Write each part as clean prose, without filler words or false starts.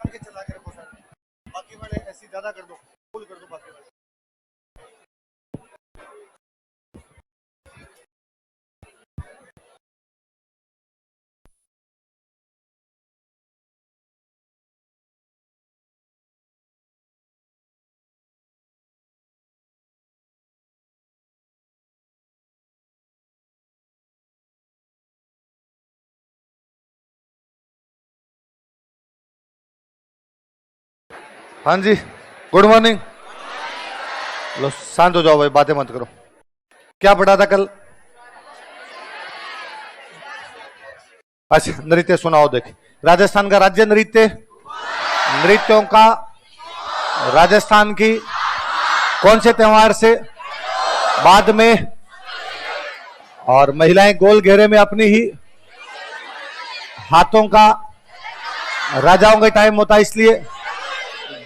के चला के रखो सर, बाकी वाले ऐसे ज्यादा कर दो, फुल कर दो बाकी वाले। हाँ जी, गुड मॉर्निंग। लो शांत हो जाओ भाई, बातें मत करो। क्या पढ़ा था कल? अच्छा, नृत्य सुनाओ। देख, राजस्थान का राज्य नृत्य, नृत्यों का राजस्थान की कौन से त्योहार से बाद में, और महिलाएं गोल घेरे में अपनी ही हाथों का राजाओं का टाइम होता है, इसलिए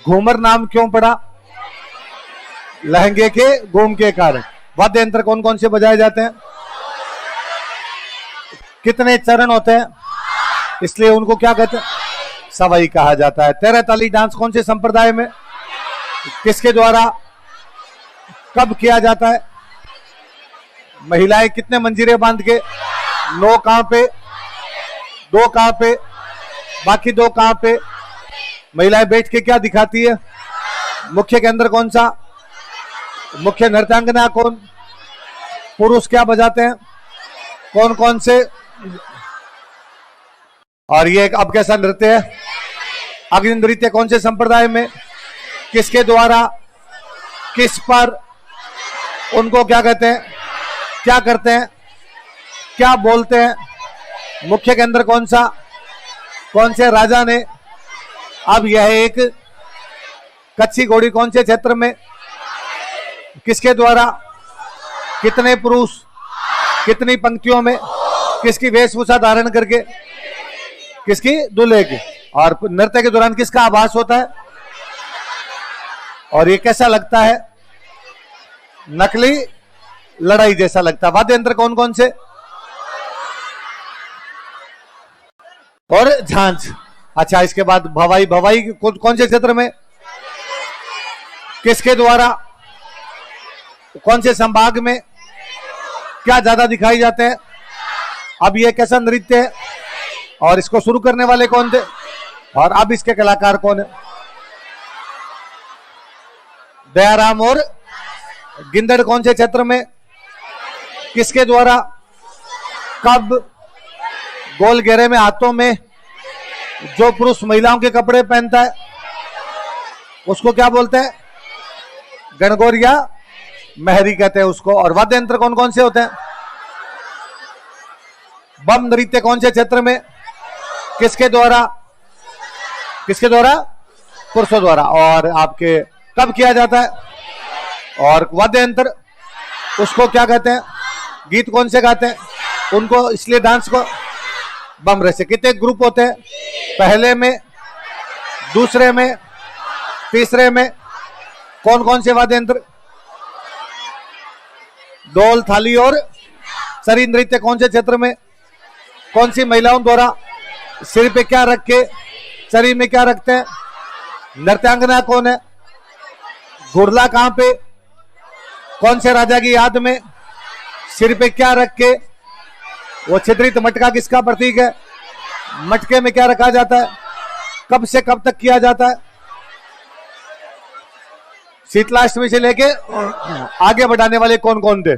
घूमर नाम क्यों पड़ा? लहंगे के घूम के कारण। वाद्य यंत्र कौन कौन से बजाए जाते हैं? कितने चरण होते हैं, इसलिए उनको क्या कहते हैं? सवाई कहा जाता है। 13 ताली डांस कौन से संप्रदाय में, किसके द्वारा, कब किया जाता है? महिलाएं कितने मंजीरे बांध के, 9 कहां पे, 2 कहां पे, बाकी 2 कहां पे? महिलाएं बैठ के क्या दिखाती है? मुख्य के अंदर कौन सा? मुख्य नृत्यांगना कौन? पुरुष क्या बजाते हैं? कौन कौन से? और ये अब कैसा नृत्य है? अग्नि नृत्य कौन से संप्रदाय में, किसके द्वारा, किस पर, उनको क्या कहते हैं, क्या करते हैं, क्या बोलते हैं? मुख्य के अंदर कौन सा, कौन से राजा ने? अब यह एक कच्ची घोड़ी कौन से क्षेत्र में, किसके द्वारा, कितने पुरुष, कितनी पंक्तियों में, किसकी वेशभूषा धारण करके, किसकी, दूल्हे की। और नृत्य के दौरान किसका आभास होता है? और ये कैसा लगता है? नकली लड़ाई जैसा लगता है। वाद्य यंत्र कौन कौन से? और झांझ। अच्छा, इसके बाद भवाई, भवाई कौन से क्षेत्र में, किसके द्वारा, कौन से संभाग में, क्या ज्यादा दिखाई जाते हैं? अब ये कैसा नृत्य है, और इसको शुरू करने वाले कौन थे, और अब इसके कलाकार कौन है? दयाराम और गिंदड़ कौन से क्षेत्र में, किसके द्वारा, कब? गोल घेरे में हाथों में जो पुरुष महिलाओं के कपड़े पहनता है उसको क्या बोलते हैं? गणगौर या मेहरी कहते हैं उसको। और वाद्य यंत्र कौन कौन से होते हैं? बम नृत्य कौन से क्षेत्र में, किसके द्वारा, किसके द्वारा? पुरुषों द्वारा। और आपके कब किया जाता है? और वाद्य यंत्र उसको क्या कहते हैं? गीत कौन से गाते हैं उनको, इसलिए डांस को बम रहे। कितने ग्रुप होते हैं? पहले में, दूसरे में, तीसरे में। कौन कौन से वाद्य यंत्र? ढोल, थाली और सरी नृत्य कौन से क्षेत्र में, कौन सी महिलाओं द्वारा सिर पे क्या रख के, सरी में क्या रखते हैं? नृत्यांगना कौन है? घुरला कहां पे, कौन से राजा की याद में, सिर पे क्या रख के? वो छिद्रित मटका किसका प्रतीक है? मटके में क्या रखा जाता है? कब से कब तक किया जाता है? शीतलाष्टमी से लेके आगे बढ़ाने वाले कौन कौन थे?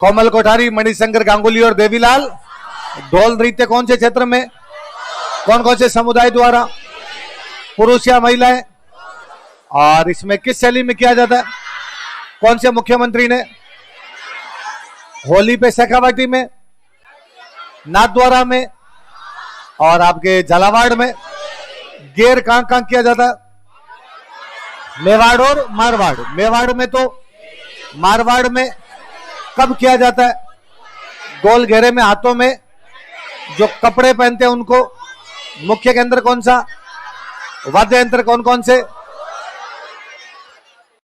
कोमल कोठारी, मणिशंकर गांगुली और देवीलाल। ढोल नृत्य कौन से क्षेत्र में, कौन कौन से समुदाय द्वारा, पुरुष या महिलाएं? और इसमें किस शैली में किया जाता है? कौन से मुख्यमंत्री ने? होली पे शेखावाटी में, नाथद्वारा में, और आपके झालावाड़ में। गेर कहां कहां किया जाता है? मेवाड़ और मारवाड़। मेवाड़ में तो, मारवाड़ में कब किया जाता है? गोल घेरे में हाथों में जो कपड़े पहनते हैं उनको। मुख्य के अंदर कौन सा? वाद्य यंत्र कौन कौन से?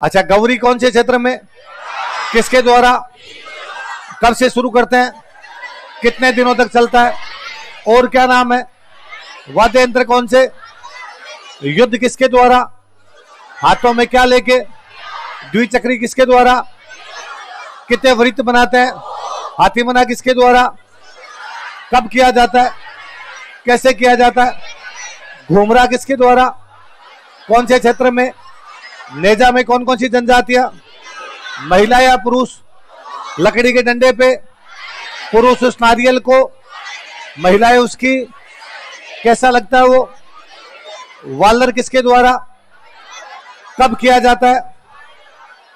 अच्छा, गौरी कौन से क्षेत्र में, किसके द्वारा? कब से शुरू करते हैं, कितने दिनों तक चलता है, और क्या नाम है, वाद्य यंत्र कौन से, युद्ध किसके द्वारा, हाथों में क्या लेके, द्विचक्री किसके द्वारा, कितने वृत्त बनाते हैं, हाथी मना किसके द्वारा, कब किया जाता है, कैसे किया जाता है, घूमरा किसके द्वारा, कौन से क्षेत्र में, नेजा में कौन कौन सी जनजातियां, महिला या पुरुष, लकड़ी के डंडे पे, पुरुष उस नारियल को, महिलाएं उसकी, कैसा लगता है वो, वालर किसके द्वारा, कब किया जाता है,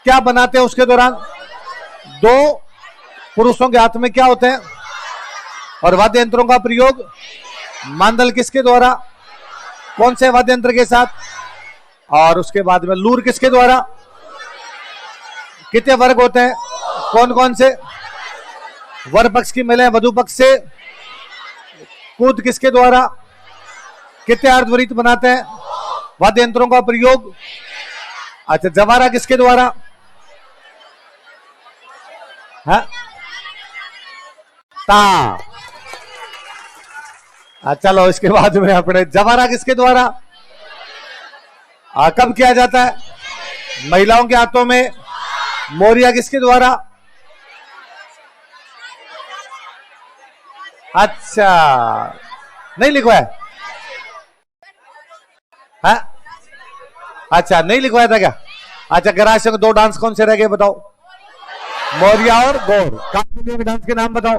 क्या बनाते हैं उसके दौरान, दो पुरुषों के हाथ में क्या होते हैं, और वाद्य यंत्रों का प्रयोग, मांदल किसके द्वारा, कौन से वाद्य यंत्र के साथ, और उसके बाद में लूर किसके द्वारा, कितने वर्ग होते हैं, कौन कौन से, वर पक्ष की महिलाएं वधु पक्ष से, कूद किसके द्वारा, कितने अर्धवृत्त बनाते हैं, वाद्य यंत्रों का प्रयोग, अच्छा जवारा किसके द्वारा, है ता, चलो इसके बाद में अपने जवारा किसके द्वारा, कब किया जाता है, महिलाओं के हाथों में, मोरिया किसके द्वारा, अच्छा नहीं लिखवाया है, अच्छा नहीं लिखवाया था क्या, अच्छा गरासियों के दो डांस कौन से रह गए बताओ, मोरिया और गौर, काफी डांस के नाम बताओ,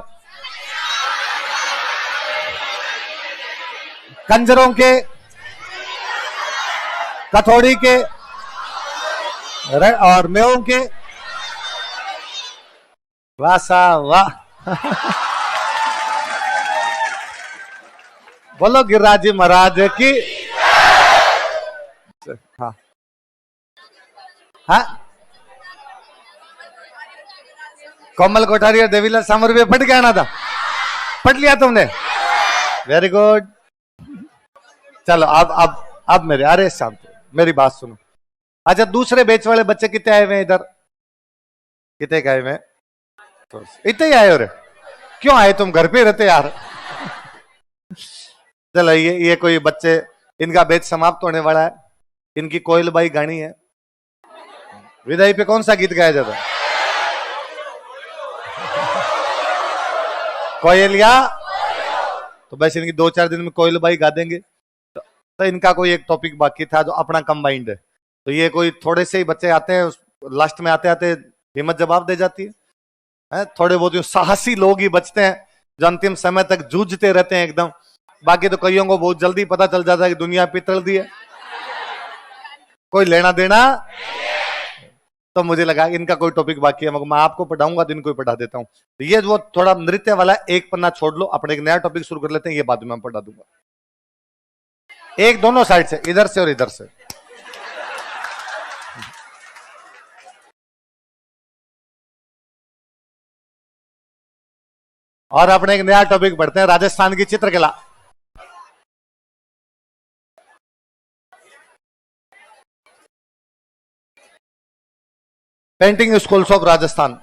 कंजरों के, कथौड़ी के और मेवों के, वाह सा वाह बोलो गिरिराज जी महाराज की, हाँ हाँ, कोमल कोठारी और देवीलाल सामर भी पढ़ के आना था, पढ़ लिया तुमने, वेरी गुड। चलो अब मेरे, अरे शांत मेरी बात सुनो, अच्छा दूसरे बैच वाले बच्चे कितने आए हुए हैं इधर, कितने आए हुए हैं, तो इतने ही आए हो रहे, क्यों आए तुम, घर पे रहते यार। चलो ये कोई बच्चे, इनका बैच समाप्त होने वाला है, इनकी कोयल बाई गानी है, विदाई पे कौन सा गीत गाया जाता है, कोयलिया, तो बस इनकी 2-4 दिन में कोयल बाई गा देंगे, तो इनका कोई एक टॉपिक बाकी था जो अपना कंबाइंड है, तो ये कोई थोड़े से ही बच्चे आते हैं, लास्ट में आते आते हिम्मत जवाब दे जाती है, थोड़े बहुत साहसी लोग ही बचते हैं जो अंतिम समय तक जूझते रहते हैं एकदम, बाकी तो कईयों को बहुत जल्दी पता चल जाता है कि दुनिया पितल दी है, कोई लेना देना, तो मुझे लगा इनका कोई टॉपिक बाकी है, मैं आपको पढ़ाऊंगा तो इनको पढ़ा देता हूं, तो ये वो थोड़ा नृत्य वाला एक पन्ना छोड़ लो, अपने एक नया टॉपिक शुरू कर लेते हैं, ये बाद में मैं पढ़ा दूंगा, एक दोनों साइड से, इधर से और इधर से, और अपने एक नया टॉपिक पढ़ते हैं, राजस्थान की चित्रकला, painting schools of Rajasthan,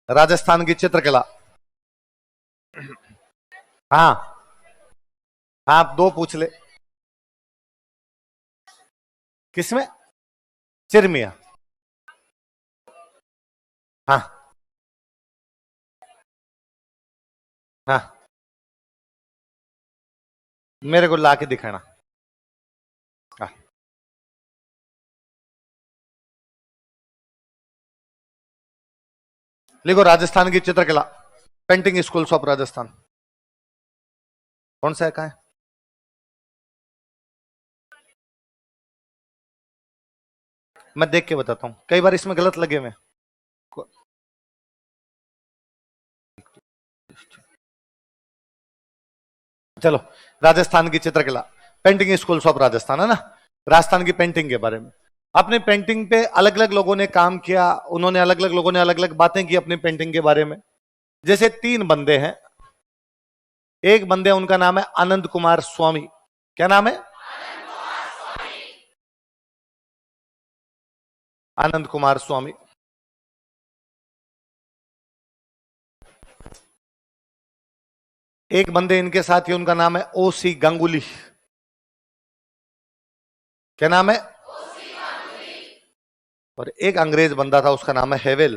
Rajasthan की चित्रकला, हाँ हाँ आप 2 पूछ ले, किसमें, चिरमिया, हाँ हाँ मेरे को ला के दिखाना, हाँ लिखो राजस्थान की चित्रकला, पेंटिंग स्कूल्स ऑफ राजस्थान, कौन सा है, कहाँ है, मैं देख के बताता हूं, कई बार इसमें गलत लगे हुए, चलो राजस्थान की चित्रकला, पेंटिंग स्कूल्स ऑफ राजस्थान है ना, राजस्थान की पेंटिंग के बारे में, अपनी पेंटिंग पे अलग अलग लोगों ने काम किया, उन्होंने अलग अलग लोगों ने अलग अलग बातें की अपनी पेंटिंग के बारे में, जैसे 3 बंदे हैं, एक बंदे उनका नाम है आनंद कुमार स्वामी, क्या नाम है, आनंद कुमार स्वामी, एक बंदे इनके साथ ही, उनका नाम है ओसी गांगुली। क्या नाम है? और एक अंग्रेज बंदा था, उसका नाम है हेवेल।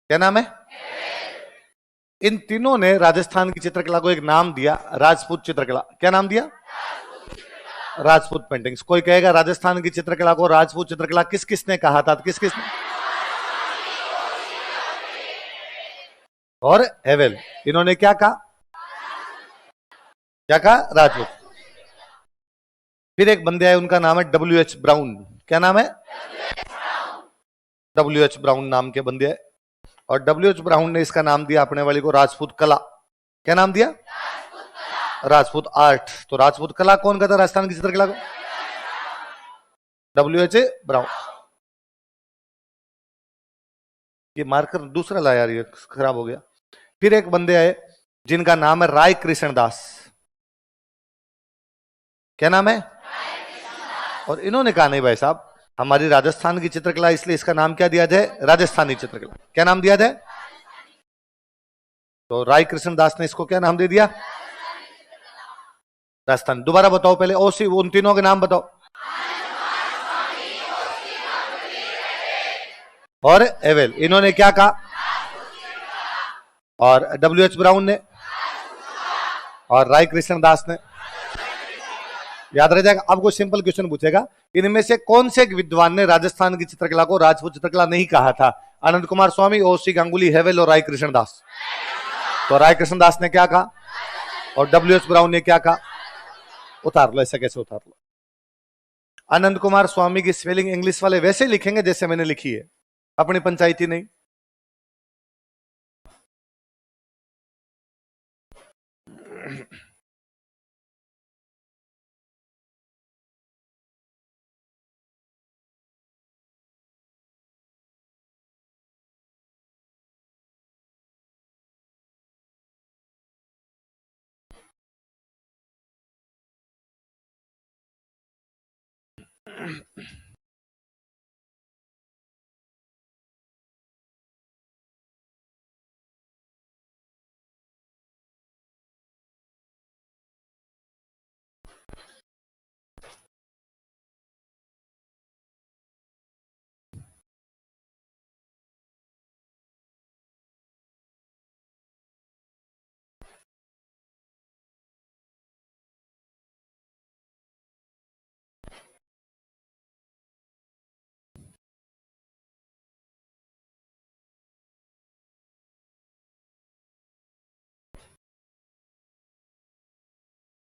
क्या नाम है? इन तीनों ने राजस्थान की चित्रकला को एक नाम दिया, राजपूत चित्रकला। क्या नाम दिया? राजपूत पेंटिंग्स। कोई कहेगा राजस्थान की चित्रकला को राजपूत चित्रकला किस किसने कहा था? किस किसने? और हेवेल। इन्होंने क्या कहा? क्या कहा? राजपूत। फिर एक बंदे आए, उनका नाम है WH ब्राउन। क्या नाम है? WH ब्राउन नाम के बंदे आए, और WH ब्राउन ने इसका नाम दिया अपने वाली को राजपूत कला। क्या नाम दिया? राजपूत आर्ट। तो राजपूत कला कौन कहता राजस्थान की चित्रकला को? WH brown. ये मार्कर दूसरा ला यार, ये खराब हो गया। फिर एक बंदे आए जिनका नाम है राय कृष्ण दास। क्या नाम है? और इन्होंने कहा नहीं भाई साहब, हमारी राजस्थान की चित्रकला, इसलिए इसका नाम क्या दिया जाए? राजस्थानी चित्रकला। क्या नाम दिया जाए? तो राय कृष्ण दास ने इसको क्या नाम दे दिया? राजस्थान। दोबारा बताओ पहले, ओसी उन तीनों के नाम बताओ। और एवेल। इन्होंने क्या कहा? और WH ब्राउन ने, और राय कृष्ण दास ने। याद रह जाएगा। अब कोई सिंपल क्वेश्चन पूछेगा, इनमें से कौन से विद्वान ने राजस्थान की चित्रकला को राजपूत चित्रकला नहीं कहा था? आनंद कुमार स्वामी, ओसी गांगुली, हेवेल और राय कृष्ण दास। तो राय कृष्ण दास ने क्या कहा और WH ब्राउन ने क्या कहा? उतार लो, ऐसा कैसे उतार लो? आनंद कुमार स्वामी की स्पेलिंग इंग्लिश वाले वैसे लिखेंगे जैसे मैंने लिखी है, अपनी पंचायती नहीं।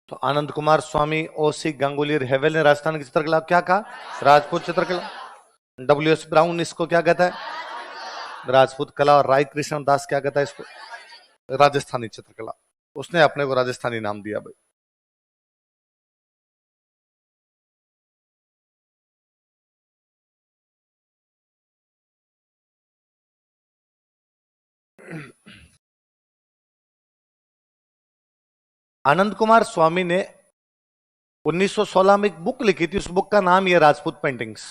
तो आनंद कुमार स्वामी, ओसी गांगुली और हेवेल ने राजस्थान की चित्रकला क्या कहा? राजपूत चित्रकला। WH ब्राउन इसको क्या कहता है? राजपूत कला। और राय कृष्ण दास क्या कहता है इसको? राजस्थानी चित्रकला। उसने अपने को राजस्थानी नाम दिया भाई। आनंद कुमार स्वामी ने 1916 में एक बुक लिखी थी, उस बुक का नाम ये राजपूत पेंटिंग्स।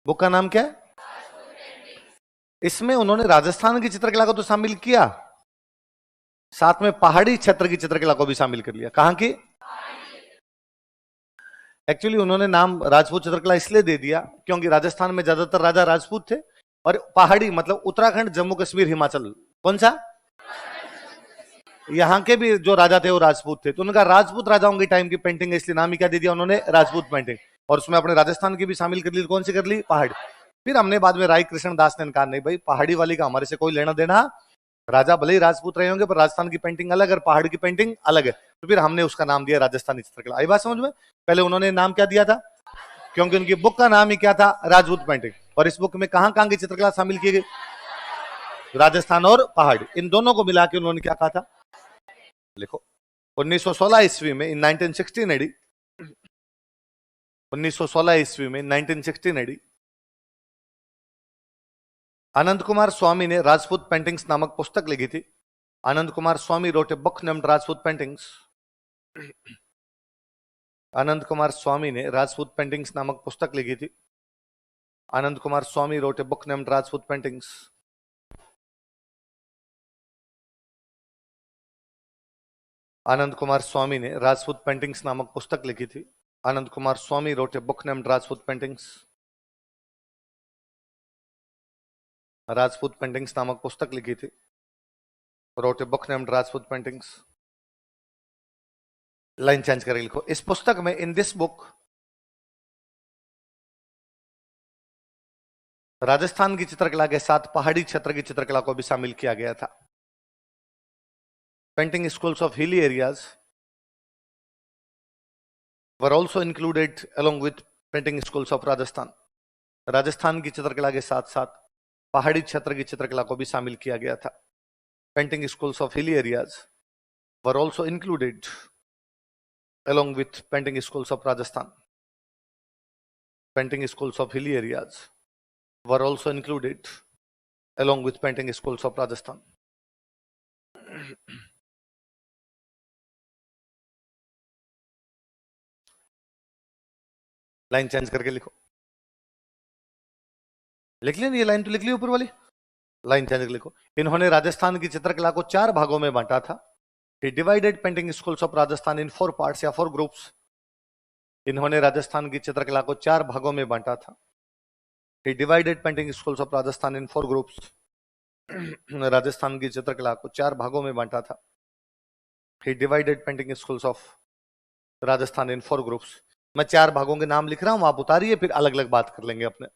बुक का नाम क्या है? इसमें उन्होंने राजस्थान की चित्रकला को तो शामिल किया, साथ में पहाड़ी क्षेत्र की चित्रकला को भी शामिल कर लिया। कहां की? एक्चुअली उन्होंने नाम राजपूत चित्रकला इसलिए दे दिया क्योंकि राजस्थान में ज्यादातर राजा राजपूत थे, और पहाड़ी मतलब उत्तराखंड, जम्मू कश्मीर, हिमाचल, कौन सा, यहाँ के भी जो राजा थे वो राजपूत थे, तो उनका राजपूत राजाओं की टाइम की पेंटिंग है, इसलिए नाम ही क्या दे दिया उन्होंने? राजपूत पेंटिंग। और उसमें अपने राजस्थान की भी शामिल कर ली। कौन सी कर ली? पहाड़ी। फिर हमने बाद में राय कृष्ण दास ने कहा नहीं भाई, पहाड़ी वाली का हमारे से कोई लेना देना, राजा भले ही राजपूत रहे होंगे पर राजस्थान की पेंटिंग अलग और पहाड़ की पेंटिंग अलग है। तो फिर हमने उसका नाम दिया राजस्थानी चित्रकला। आई बात समझ में? पहले उन्होंने नाम क्या दिया था? क्योंकि उनकी बुक का नाम ही क्या था? राजपूत पेंटिंग। और इस बुक में कहां कहां की चित्रकला शामिल की गई? राजस्थान और पहाड़ी, इन दोनों को मिला के उन्होंने क्या कहा था? लिखो। 1916 ईस्वी में, इन 1916 एडी, 1916 ईस्वी में, 1916 एडी, आनंद कुमार स्वामी ने राजपूत पेंटिंग्स नामक पुस्तक लिखी थी। Anand Kumar Swamy wrote a book named Rajput paintings. Anand Kumar Swamy ने राजपूत पेंटिंग्स नामक पुस्तक लिखी थी। Anand Kumar Swamy wrote a book named Rajput paintings. Anand Kumar Swamy ने राजपूत पेंटिंग्स नामक पुस्तक लिखी थी। Anand Kumar Swamy wrote a book named Rajput paintings. Rajput paintings नामक पुस्तक लिखी थी। wrote a book named Rajput paintings. Line change करके लिखो, इस पुस्तक में, इन दिस बुक, राजस्थान की चित्रकला के साथ पहाड़ी क्षेत्र की चित्रकला को भी शामिल किया गया था। Painting schools of hilly areas were also included along with painting schools of Rajasthan. Rajasthan की चित्रकला के साथ साथ पहाड़ी क्षेत्र की चित्रकला को भी शामिल किया गया था। Painting schools of hilly areas were also included along with painting schools of Rajasthan. Painting schools of hilly areas were also included along with painting schools of Rajasthan. Line change करके लिखो, लिख लेना, ये लाइन तो लिख ली ऊपर वाली, लाइन चेंज करके लिखो। इन्होंने राजस्थान की चित्रकला को 4 भागों में बांटा था। He divided painting schools of Rajasthan in 4 parts या 4 ग्रुप्स। इन्होंने राजस्थान की चित्रकला को 4 भागों में बांटा था। He divided painting schools of Rajasthan in 4 groups. Rajasthan की चित्रकला को 4 भागों में बांटा था। He divided painting schools of Rajasthan in 4 groups. मैं 4 भागों के नाम लिख रहा हूं, आप उतारिए, फिर अलग अलग बात कर लेंगे अपने।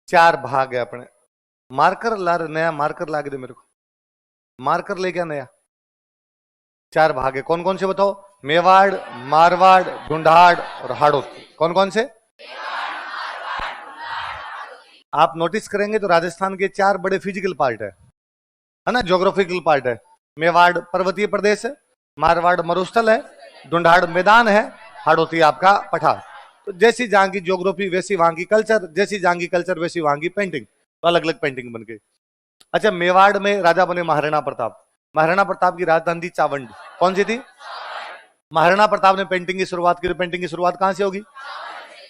चार भाग है अपने। मार्कर ला, नया मार्कर ला के दे मेरे को, मार्कर ले क्या नया। चार भाग है, कौन कौन से बताओ। मेवाड़, मारवाड़, ढूंढाड़ और हाड़ौती। कौन कौन से। आप नोटिस करेंगे तो राजस्थान के चार बड़े फिजिकल पार्ट है ना, ज्योग्राफिकल पार्ट है। मेवाड़ पर्वतीय प्रदेश है, मारवाड़ मरुस्थल है, ढूंढाड़ मैदान है, हाड़ौती आपका पठार। तो जैसी जहां की ज्योग्राफी वैसी वहां की कल्चर, जैसी जहां की कल्चर वैसी वहां की पेंटिंग, तो अलग अलग पेंटिंग बन गई। अच्छा, मेवाड़ में राजा बने महाराणा प्रताप। महाराणा प्रताप की राजधानी थी चावंड। कौन सी थी। महाराणा प्रताप ने पेंटिंग की शुरुआत की, तो पेंटिंग की शुरुआत कहां से होगी।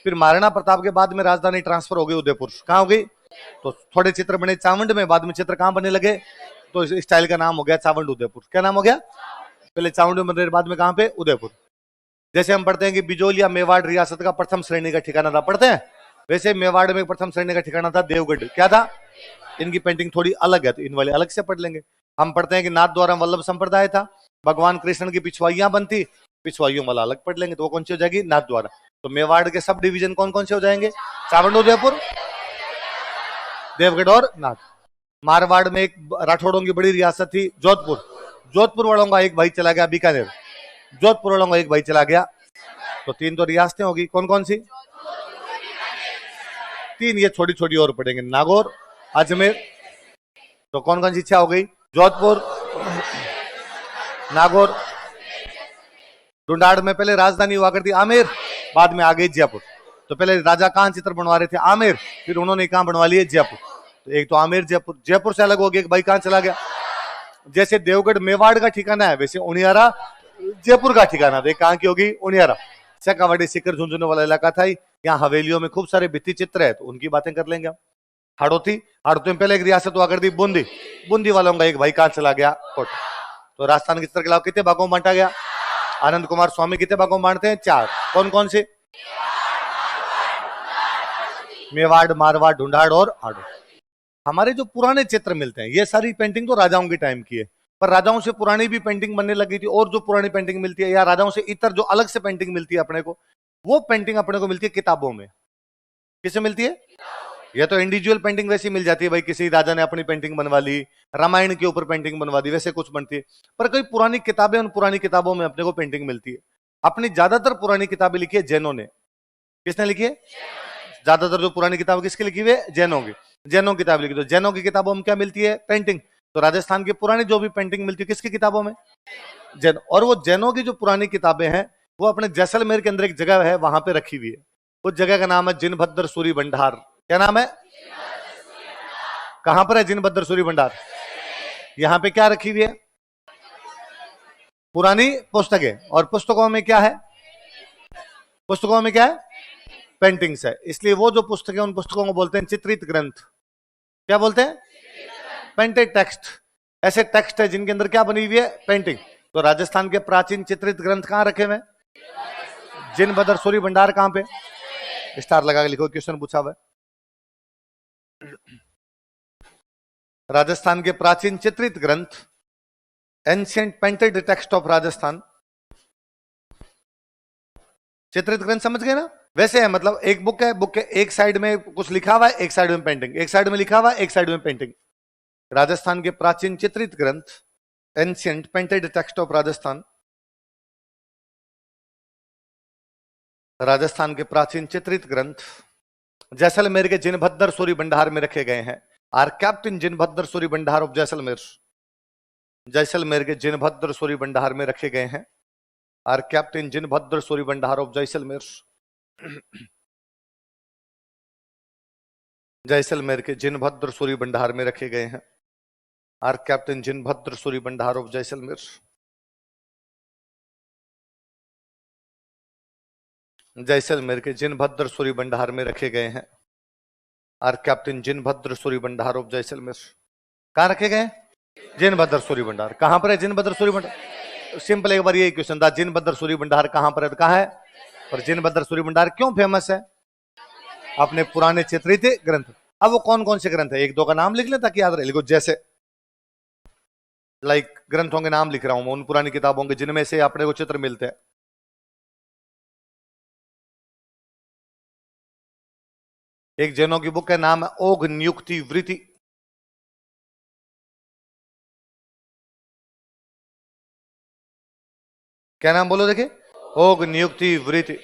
फिर महाराणा प्रताप के बाद में राजधानी ट्रांसफर हो गई उदयपुर। कहां हो गई। तो थोड़े चित्र बने चावंड में, बाद में चित्र कहां बनने लगे, तो इस स्टाइल का नाम हो गया चावंड उदयपुर। क्या नाम हो गया। पहले चावंड में बने, बाद में कहां पे, उदयपुर। जैसे हम पढ़ते हैं कि बिजोलिया मेवाड़ रियासत का प्रथम श्रेणी का ठिकाना था, पढ़ते हैं, वैसे मेवाड़ में प्रथम श्रेणी का ठिकाना था देवगढ़। क्या था। इनकी पेंटिंग थोड़ी अलग है, तो इन वाले अलग से पढ़ लेंगे। हम पढ़ते हैं कि नाथ द्वारा वल्लभ संप्रदाय था, भगवान कृष्ण की पिछवाइयां बनती, पिछवाइयों वाला अलग पढ़ लेंगे, तो वो कौन सी हो जाएगी, नाथ द्वारा। तो मेवाड़ के सब डिवीजन कौन कौन से हो जाएंगे, चावंड, उदयपुर, देवगढ़ और नाथ। मारवाड़ में एक राठौड़ों की बड़ी रियासत थी जोधपुर। जोधपुर वालों का एक भाई चला गया बीकानेर, जोधपुर वालों का एक भाई चला गया। तो तीन तो रियासतें होगी, कौन कौन सी। तीन ये छोटी छोटी और पढ़ेंगे, नागौर, अजमेर। तो कौन कौन सी इच्छा हो गई, जोधपुर, नागौर। ढूंढाड़ में पहले राजधानी हुआ करती आमेर, बाद में आ गई जयपुर। तो पहले राजा कहां चित्र बनवा रहे थे, आमेर, फिर उन्होंने कहां बनवा लिए, जयपुर। तो एक तो आमेर जयपुर, जयपुर से अलग हो गया, एक भाई कहां चला गया। जैसे देवगढ़ मेवाड़ का ठिकाना है, वैसे उनियारा जयपुर का ठिकाना था। कहां की होगी, उनियारा। चकावड़ी सिकर झुंझुनू वाला इलाका था, यहाँ हवेलियों में खूब सारे भित्ति चित्र है, तो उनकी बातें कर लेंगे हम। हाड़ौती, हाड़ौती में पहले एक रियासत हुआ करती बूंदी, बूंदी वालों का एक भाई कहां चला गया, कोटा। तो राजस्थान के चित्र के अलावा कितने भागों में बांटा गया, आनंद कुमार स्वामी कितने भागों में बांटते हैं, चार। कौन कौन से, मेवाड़, मारवाड़, ढूंढाड़ और हाड़ौती। हमारे जो पुराने चित्र मिलते हैं, ये सारी पेंटिंग तो राजाओं के टाइम की है, पर राजाओं से पुरानी भी पेंटिंग बनने लगी थी। और जो पुरानी पेंटिंग मिलती है, या राजाओं से इतर जो अलग से पेंटिंग मिलती है अपने को, वो पेंटिंग अपने को मिलती है किताबों में। किसे मिलती है, ये तो इंडिविजुअल पेंटिंग वैसी मिल जाती है, भाई किसी राजा ने अपनी पेंटिंग बनवा ली, रामायण के ऊपर पेंटिंग बनवा दी, वैसे कुछ बनती है। पर कई पुरानी किताबें, उन पुरानी किताबों में अपने को पेंटिंग मिलती है। अपनी ज्यादातर पुरानी किताबें लिखी है जैनों ने। किसने लिखी है, ज्यादातर जो पुरानी किताब किसकी लिखी हुई है, जैनों की। जैनों की किताब लिखी, तो जैनों की किताबों में क्या मिलती है, पेंटिंग। तो राजस्थान की पुरानी जो भी पेंटिंग मिलती है किसकी किताबों में, जैन। और वो जैनों की जो पुरानी किताबें हैं, वो अपने जैसलमेर के अंदर एक जगह है, वहां पे रखी हुई है। उस जगह का नाम है जिनभद्र सूरी भंडार। क्या नाम है, कहां पर है जिनभद्र सूरी भंडार। यहां पे क्या रखी हुई है, पुरानी पुस्तकें। और पुस्तकों में क्या है, पुस्तकों में क्या है, पेंटिंग्स है। इसलिए वो जो पुस्तकें, उन पुस्तकों को बोलते हैं चित्रित ग्रंथ। क्या बोलते हैं, पेंटेड टेक्स्ट। ऐसे टेक्स्ट है जिनके अंदर क्या बनी हुई है, पेंटिंग। तो राजस्थान के प्राचीन चित्रित ग्रंथ कहां रखे हुए, जिनभद्र सूरी भंडार। कहां पे, स्टार लगा के लिखो, क्वेश्चन पूछा हुआ है। राजस्थान के प्राचीन चित्रित ग्रंथ, ancient painted text of Rajasthan. चित्रित ग्रंथ समझ गए ना। वैसे है, मतलब एक बुक है, बुक के एक साइड में कुछ लिखा हुआ है, एक साइड में पेंटिंग, एक साइड में लिखा हुआ है, एक साइड में पेंटिंग। राजस्थान के प्राचीन चित्रित ग्रंथ, ancient painted text of Rajasthan. Rajasthan के प्राचीन चित्रित ग्रंथ जैसलमेर के जिनभद्र सूरी भंडार में रखे गए हैं। Are kept in Jinabhadra Suri भंडार ऑफ जैसलमेर। जैसलमेर के जिनभद्र सूरी भंडार में रखे गए हैं। Are kept in Jinabhadra Suri भंडार ऑफ जैसलमेर। जैसलमेर के जिनभद्र सूरी भंडार में रखे गए हैं। Are kept in Jinabhadra Suri भंडार ऑफ जैसलमेर। जैसलमेर के जिनभद्र सूरी भंडार में रखे गए हैं। Are kept in Jinabhadra Suri भंडार ऑफ जैसलमेर। कहां रखे गए, जिनभद्र सूरी भंडार। कहां पर है जिनभद्र सूरी भंडार, सिंपल एक बार यही क्वेश्चन था, जिनभद्र सूरी भंडार कहां पर है, कहां है। पर जिनभद्र सूरी भंडार क्यों फेमस है, अपने पुराने चित्रित ग्रंथ। अब वो कौन कौन से ग्रंथ है, एक दो का नाम लिख ले ताकि याद रहे। लिखो, जैसे लाइक ग्रंथों के नाम लिख रहा हूं मैं, उन पुरानी किताबों के जिनमें से अपने को चित्र मिलते हैं। एक जैनों की बुक का नाम है ओघ नियुक्ति वृत्ति। क्या नाम बोलो देखिए, ओघ नियुक्ति वृत्ति।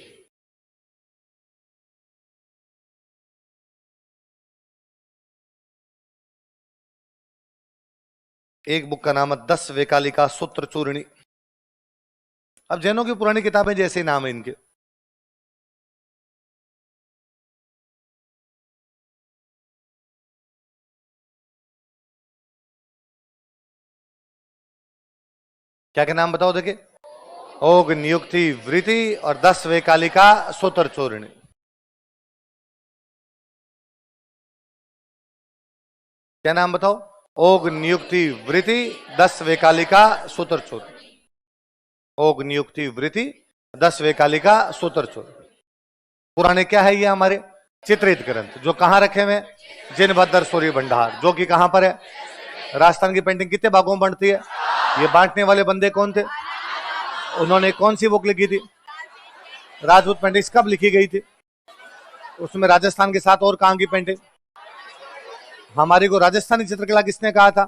एक बुक का नाम है 10 वेकालिका सूत्र चूर्णी। अब जैनों की पुरानी किताबें जैसे ही नाम है इनके। क्या क्या नाम बताओ देखिए, ओघ नियुक्ति वृत्ति और 10 वेकालिका सूत्र चूर्णी। क्या नाम बताओ, ओघ नियुक्ति वृत्ति 10 वेकालिका सूत्र चूर्णी। ओघ नियुक्ति वृत्ति 10 वेकालिका सूत्र चूर्णी। पुराने क्या है ये हमारे चित्रित ग्रंथ, जो कहां रखे हुए, जिनभद्र सूर्य भंडार, जो कि कहां पर है, राजस्थान की पेंटिंग कितने भागों में बांटती है, ये बांटने वाले बंदे कौन थे, उन्होंने कौन सी बुक लिखी थी, राजपूत पेंटिंग कब लिखी गई थी, उसमें राजस्थान के साथ और कहां की पेंटिंग। हमारी को राजस्थानी चित्रकला किसने कहा था,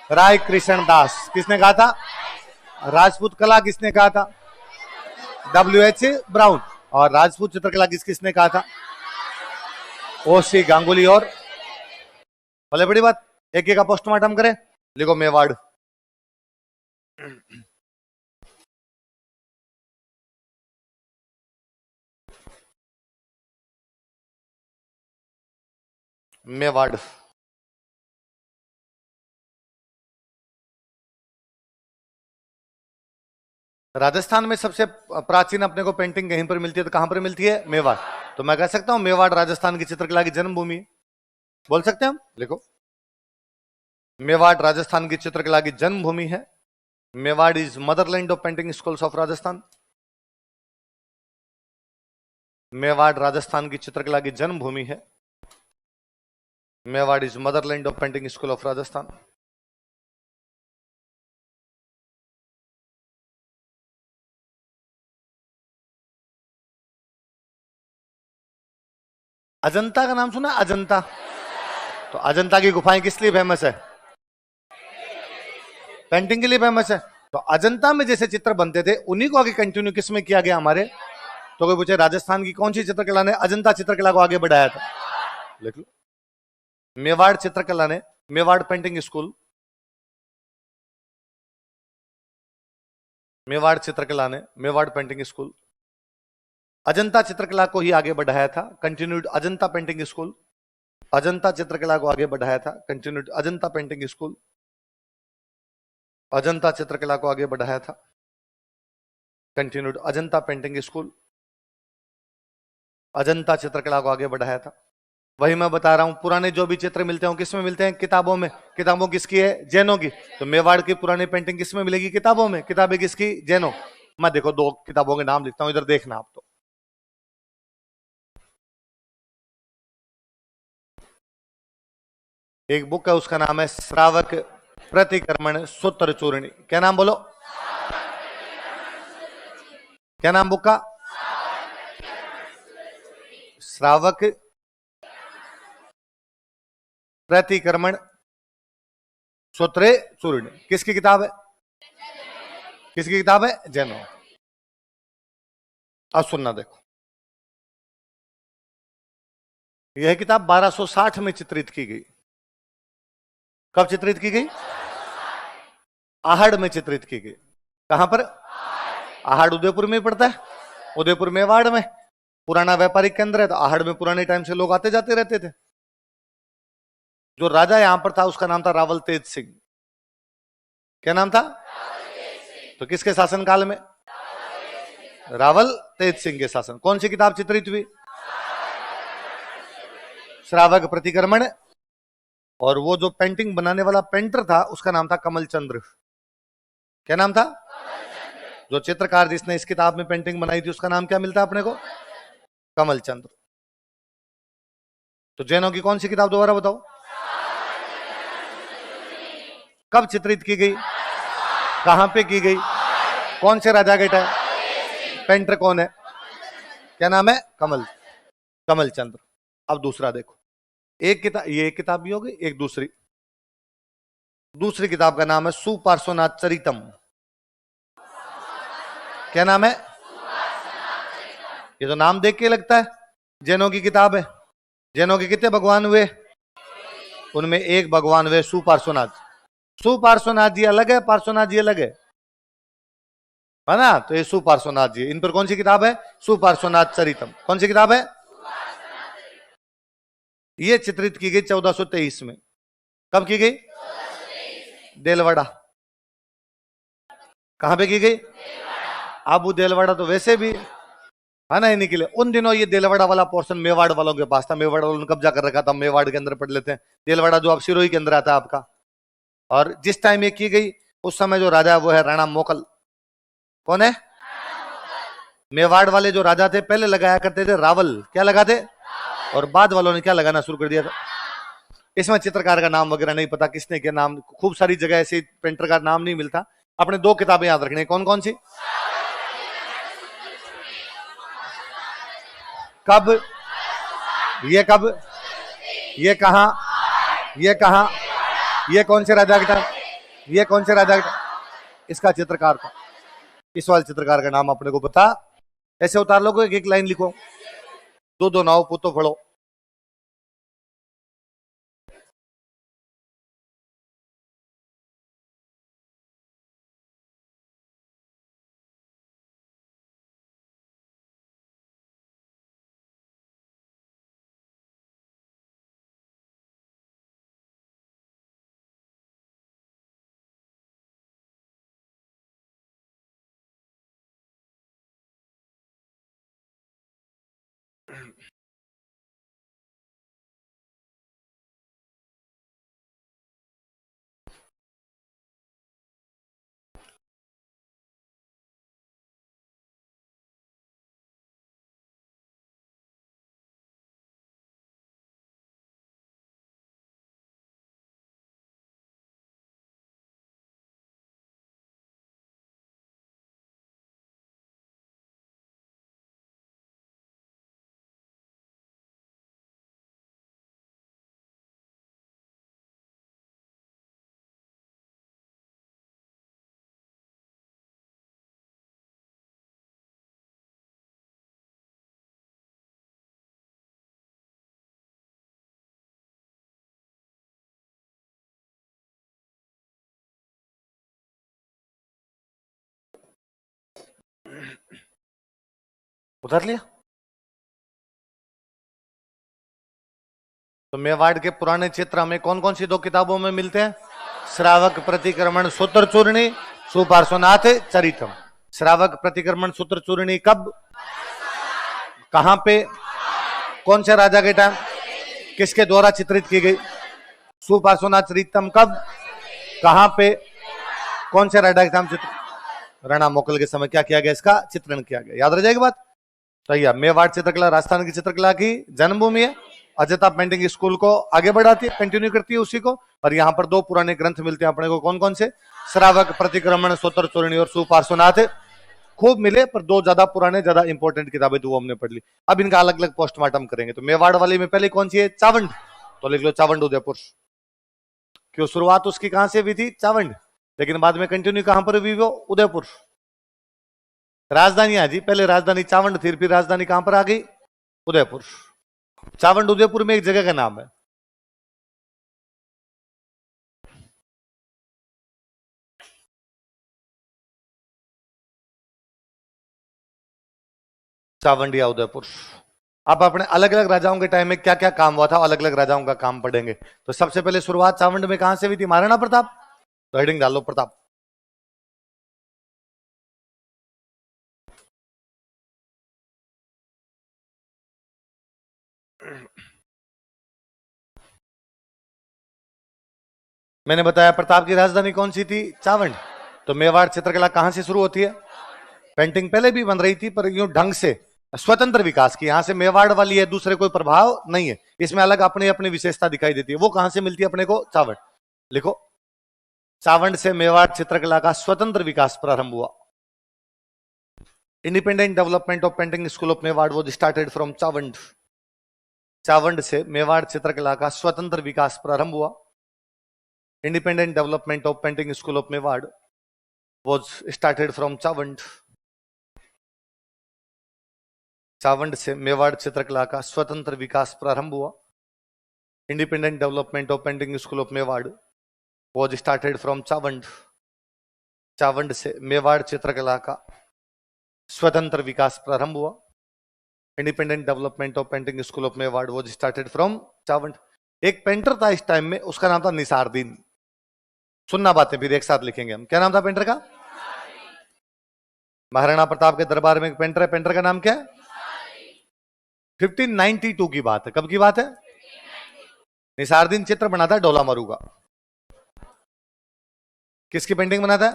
राय कृष्ण दास। किसने कहा था, राजपूत कला किसने कहा था, W.H. ब्राउन। और राजपूत चित्रकला किसने कहा था, O.C. गांगुली। और भले बड़ी बात, एक एक का पोस्टमार्टम करें, लिखो मेवाड़। मेवाड़ राजस्थान में सबसे प्राचीन अपने को पेंटिंग कहीं पर मिलती है तो कहां पर मिलती है, मेवाड़। तो मैं कह सकता हूं मेवाड़ राजस्थान की चित्रकला की जन्मभूमि है, बोल सकते हैं हम, लिखो मेवाड़ राजस्थान की चित्रकला की जन्मभूमि है। Mewar is Motherland of painting schools of Rajasthan. Mewar Rajasthan की चित्रकला की जन्मभूमि है। Mewar is Motherland of painting school of Rajasthan. Ajanta का नाम सुना, अजंता। तो अजंता की गुफाएं किस लिए फेमस है, पेंटिंग के लिए फेमस है। तो अजंता में जैसे चित्र बनते थे उन्हीं को आगे कंटिन्यू किस में किया गया हमारे। तो कोई पूछे राजस्थान की कौन सी चित्रकला ने अजंता चित्रकला को आगे बढ़ाया था, लिख लो मेवाड़ चित्रकला ने, मेवाड़ पेंटिंग स्कूल, मेवाड़ चित्रकला ने, मेवाड़ पेंटिंग स्कूल अजंता चित्रकला को ही आगे बढ़ाया था। Continued Ajanta painting school, Ajanta चित्रकला को आगे बढ़ाया था। Continued Ajanta painting school, Ajanta चित्रकला को आगे बढ़ाया था। Continued Ajanta painting school, Ajanta चित्रकला को आगे बढ़ाया था। वही मैं बता रहा हूं, पुराने जो भी चित्र मिलते हैं किसमें मिलते हैं, किताबों में। किताबों किसकी है, जैनों की। तो मेवाड़ की पुरानी पेंटिंग किसमें मिलेगी, किताबों में। किताबें किसकी, जैनों। मैं देखो 2 किताबों के नाम लिखता हूं, इधर देखना आप। तो एक बुक है उसका नाम है श्रावक प्रतिक्रमण सूत्र चूर्णी। क्या नाम बोलो, क्या नाम बुक का, श्रावक प्रतिक्रमण सूत्र चूर्णी। किसकी किताब है, किसकी किताब है, जैनों। अब सुनना देखो, यह किताब 1260 में चित्रित की गई। कब चित्रित की गई, आहड़ में चित्रित की गई। कहां पर, आहड़ उदयपुर में पड़ता है, उदयपुर मेवाड़ में पुराना व्यापारिक केंद्र है। तो आहड़ में पुराने टाइम से लोग आते जाते रहते थे। जो राजा यहां पर था उसका नाम था रावल तेज सिंह। क्या नाम था, तो किसके शासनकाल में, रावल तेज सिंह के शासन। कौन सी किताब चित्रित हुई, श्रावक प्रतिक्रमण। और वो जो पेंटिंग बनाने वाला पेंटर था उसका नाम था कमल चंद्र। क्या नाम था, जो चित्रकार जिसने इस किताब में पेंटिंग बनाई थी उसका नाम क्या मिलता है अपने को, कमल चंद्र। तो जैनों की कौन सी किताब दोबारा बताओ, कब चित्रित की गई, कहां पे की गई, कौन से राजा के टाइम, पेंटर कौन है, क्या नाम है, कमल चंद्र। अब दूसरा देखो, एक किताब, ये एक किताब भी होगी, एक दूसरी किताब का नाम है सुपार्श्वनाथ चरितम। क्या नाम है? ये तो नाम देख के लगता है जैनों की किताब है। जैनों के कितने भगवान हुए? उनमें एक भगवान हुए सुपार्श्वनाथ। सुपार्श्वनाथ जी अलग है, पार्श्वनाथ जी अलग है ना? तो ये सुपार्श्वनाथ जी, इन पर कौन सी किताब है? सुपार्श्वनाथ चरितम। कौन सी किताब है? ये चित्रित की गई 1423 में। कब की गई? देलवाड़ा। कहां पे की गई? आबू देलवाड़ा। तो वैसे भी है ना, इन्हीं के लिए उन दिनों ये देलवाड़ा वाला पोर्शन मेवाड़ वालों के पास था। मेवाड़ वालों ने कब्जा कर रखा था, मेवाड़ के अंदर पढ़ लेते हैं। देलवाड़ा जो अब सिरोही के अंदर आता है आपका। और जिस टाइम ये की गई उस समय जो राजा है वो है राणा मोकल। कौन है? मेवाड़ वाले जो राजा थे पहले लगाया करते थे रावल। क्या लगाते? और बाद वालों ने क्या लगाना शुरू कर दिया था। इसमें चित्रकार का नाम वगैरह नहीं पता किसने क्या नाम, खूब सारी जगह ऐसे पेंटर का नाम नहीं मिलता। अपने दो किताबें याद रखनी। कौन कौन सी? कब? ये कब? ये कहा? ये कहा? ये कौन से राजा का? ये कौन से राजा का? इसका चित्रकार था। इस वाले चित्रकार का नाम अपने को पता। ऐसे उतार लो, एक एक लाइन लिखो, दो दो नाव पुतो फड़ो। उतार लिया? तो मेवाड़ के पुराने क्षेत्र हमें कौन कौन सी दो किताबों में मिलते हैं? श्रावक प्रतिक्रमण सूत्र चूर्णी, सुपार्श्वनाथ चरितम। श्रावक प्रतिक्रमण सूत्र चूर्णी कब, कहां पे, कौन से राजा के टाइम, किसके द्वारा चित्रित की गई? सुपार्श्वनाथ चरितम कब, कहां पे, कौन से राजा के टाइम चित्र? राणा मोकल के समय क्या किया गया? इसका चित्रण किया गया। याद रह जाएगी बात? सही है। मेवाड़ चित्रकला राजस्थान की चित्रकला की जन्मभूमि है। अजंता पेंटिंग स्कूल को आगे बढ़ाती है, कंटिन्यू करती है उसी को। और यहाँ पर दो पुराने ग्रंथ मिलते हैं अपने को। कौन कौन से? श्रावक प्रतिक्रमण सूत्र चूर्णी और सुपार्श्वनाथ। खूब मिले, पर दो ज्यादा पुराने, ज्यादा इंपॉर्टेंट किताबें तो वो हमने पढ़ ली। अब इनका अलग अलग पोस्टमार्टम करेंगे। तो मेवाड़ वाली में पहले कौन सी है? चावंड। तो लिख लो चावंड उदयपुर। क्यों? शुरुआत उसकी कहां से हुई थी? चावंड। लेकिन बाद में कंटिन्यू कहां पर हुई वो? उदयपुर। राजधानी जी, पहले राजधानी चावंड थी, फिर राजधानी कहां पर आ गई? उदयपुर। चावंड उदयपुर में एक जगह का नाम है। चावंडिया उदयपुर। अब अपने अलग अलग राजाओं के टाइम में क्या क्या काम हुआ था, अलग अलग राजाओं का काम पढ़ेंगे। तो सबसे पहले शुरुआत चावंड में कहां से हुई थी? महाराणा प्रताप। तो हेडिंग डाल लो प्रताप। मैंने बताया प्रताप की राजधानी कौन सी थी? चावंड। तो मेवाड़ चित्रकला कहां से शुरू होती है? पेंटिंग पहले भी बन रही थी, पर यूं ढंग से स्वतंत्र विकास की। यहां से मेवाड़ वाली है, दूसरे कोई प्रभाव नहीं है इसमें, अलग अपनी अपनी विशेषता दिखाई देती है। वो कहां से मिलती है अपने को? चावंड। लिखो, चावंड से मेवाड़ चित्रकला का स्वतंत्र विकास प्रारंभ हुआ। Independent development of painting school of Mewar was started from Chawand. Chawand से मेवाड़ चित्रकला का स्वतंत्र विकास प्रारंभ हुआ। Independent development of painting school of Mewar was started from Chawand. Chawand से मेवाड़ चित्रकला का स्वतंत्र विकास प्रारंभ हुआ। Independent development of painting school of Mewar was started from Chawand. Chawand से मेवाड़ चित्रकला का स्वतंत्र विकास प्रारंभ हुआ। Independent development of painting school of Mewar was started from Chawand. एक पेंटर था इस टाइम में, उसका नाम था निसारदीन। सुनना बातें फिर एक साथ लिखेंगे हम। क्या नाम था पेंटर का? महाराणा प्रताप के दरबार में एक पेंटर है, पेंटर का नाम क्या है? 1592 की बात है। कब की बात है? निसारदीन चित्र बनाता है ढोला मारू का। किसकी पेंटिंग बनाता है?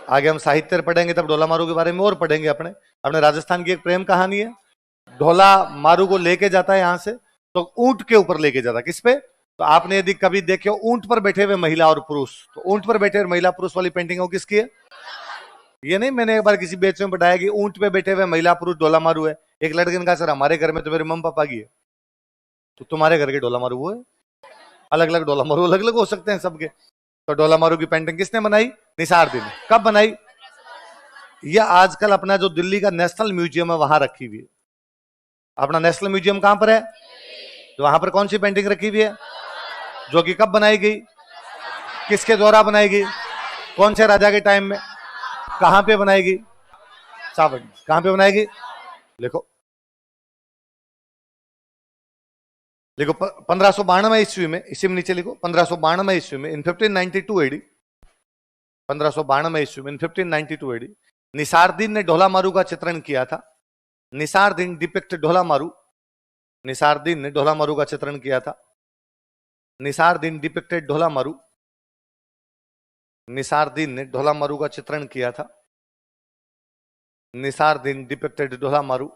आगे हम साहित्य पढ़ेंगे तब ढोला मारू के बारे में और पढ़ेंगे। अपने राजस्थान की एक प्रेम कहानी है। ढोला मारू को लेके जाता है यहां से, तो ऊंट के ऊपर लेके जाता है। किस पे? तो आपने यदि कभी देखे ऊंट पर बैठे हुए महिला और पुरुष, तो ऊंट पर बैठे हुए महिला पुरुष वाली पेंटिंग वो किसकी है? ये नहीं मैंने एक बार किसी बेच में बताया कि ऊंट पे बैठे हुए महिला पुरुष ढोला मारू है। एक लड़के ने कहा सर हमारे घर में तो मेरे मम्मी पापा की है। तो तुम्हारे घर के ढोला मारू वो है? अलग अलग ढोला मारू अलग अलग हो सकते हैं सबके। तो ढोला मारू की पेंटिंग किसने बनाई? निसारदीन ने। कब बनाई? यह आजकल अपना जो दिल्ली का नेशनल म्यूजियम है वहां रखी हुई है। अपना नेशनल म्यूजियम कहां पर है? तो वहां पर कौन सी पेंटिंग रखी हुई है? जो कि कब बनाई गई? किसके द्वारा बनाई गई? कौन से राजा के टाइम में? कहां पे बनाई गई? चावंड। कहां पे बनाई गई? लिखो लिखो 1592 ईस्वी में, इसी में नीचे लिखो 1592 ईस्वी में, इन 1592 एडी, 1592 ईस्वी में, इन 1592 एडी निसारदीन ने ढोला मारू का चित्रण किया था। निसारदीन डिपिक्ट ढोला मारू। निसारदीन ने ढोला मारू का चित्रण किया था। निसारदीन डिपिक्टेड ढोला मारू। निसारदीन ने ढोला मारू का चित्रण किया था। निसारदीन डिपिक्टेड ढोला मारू।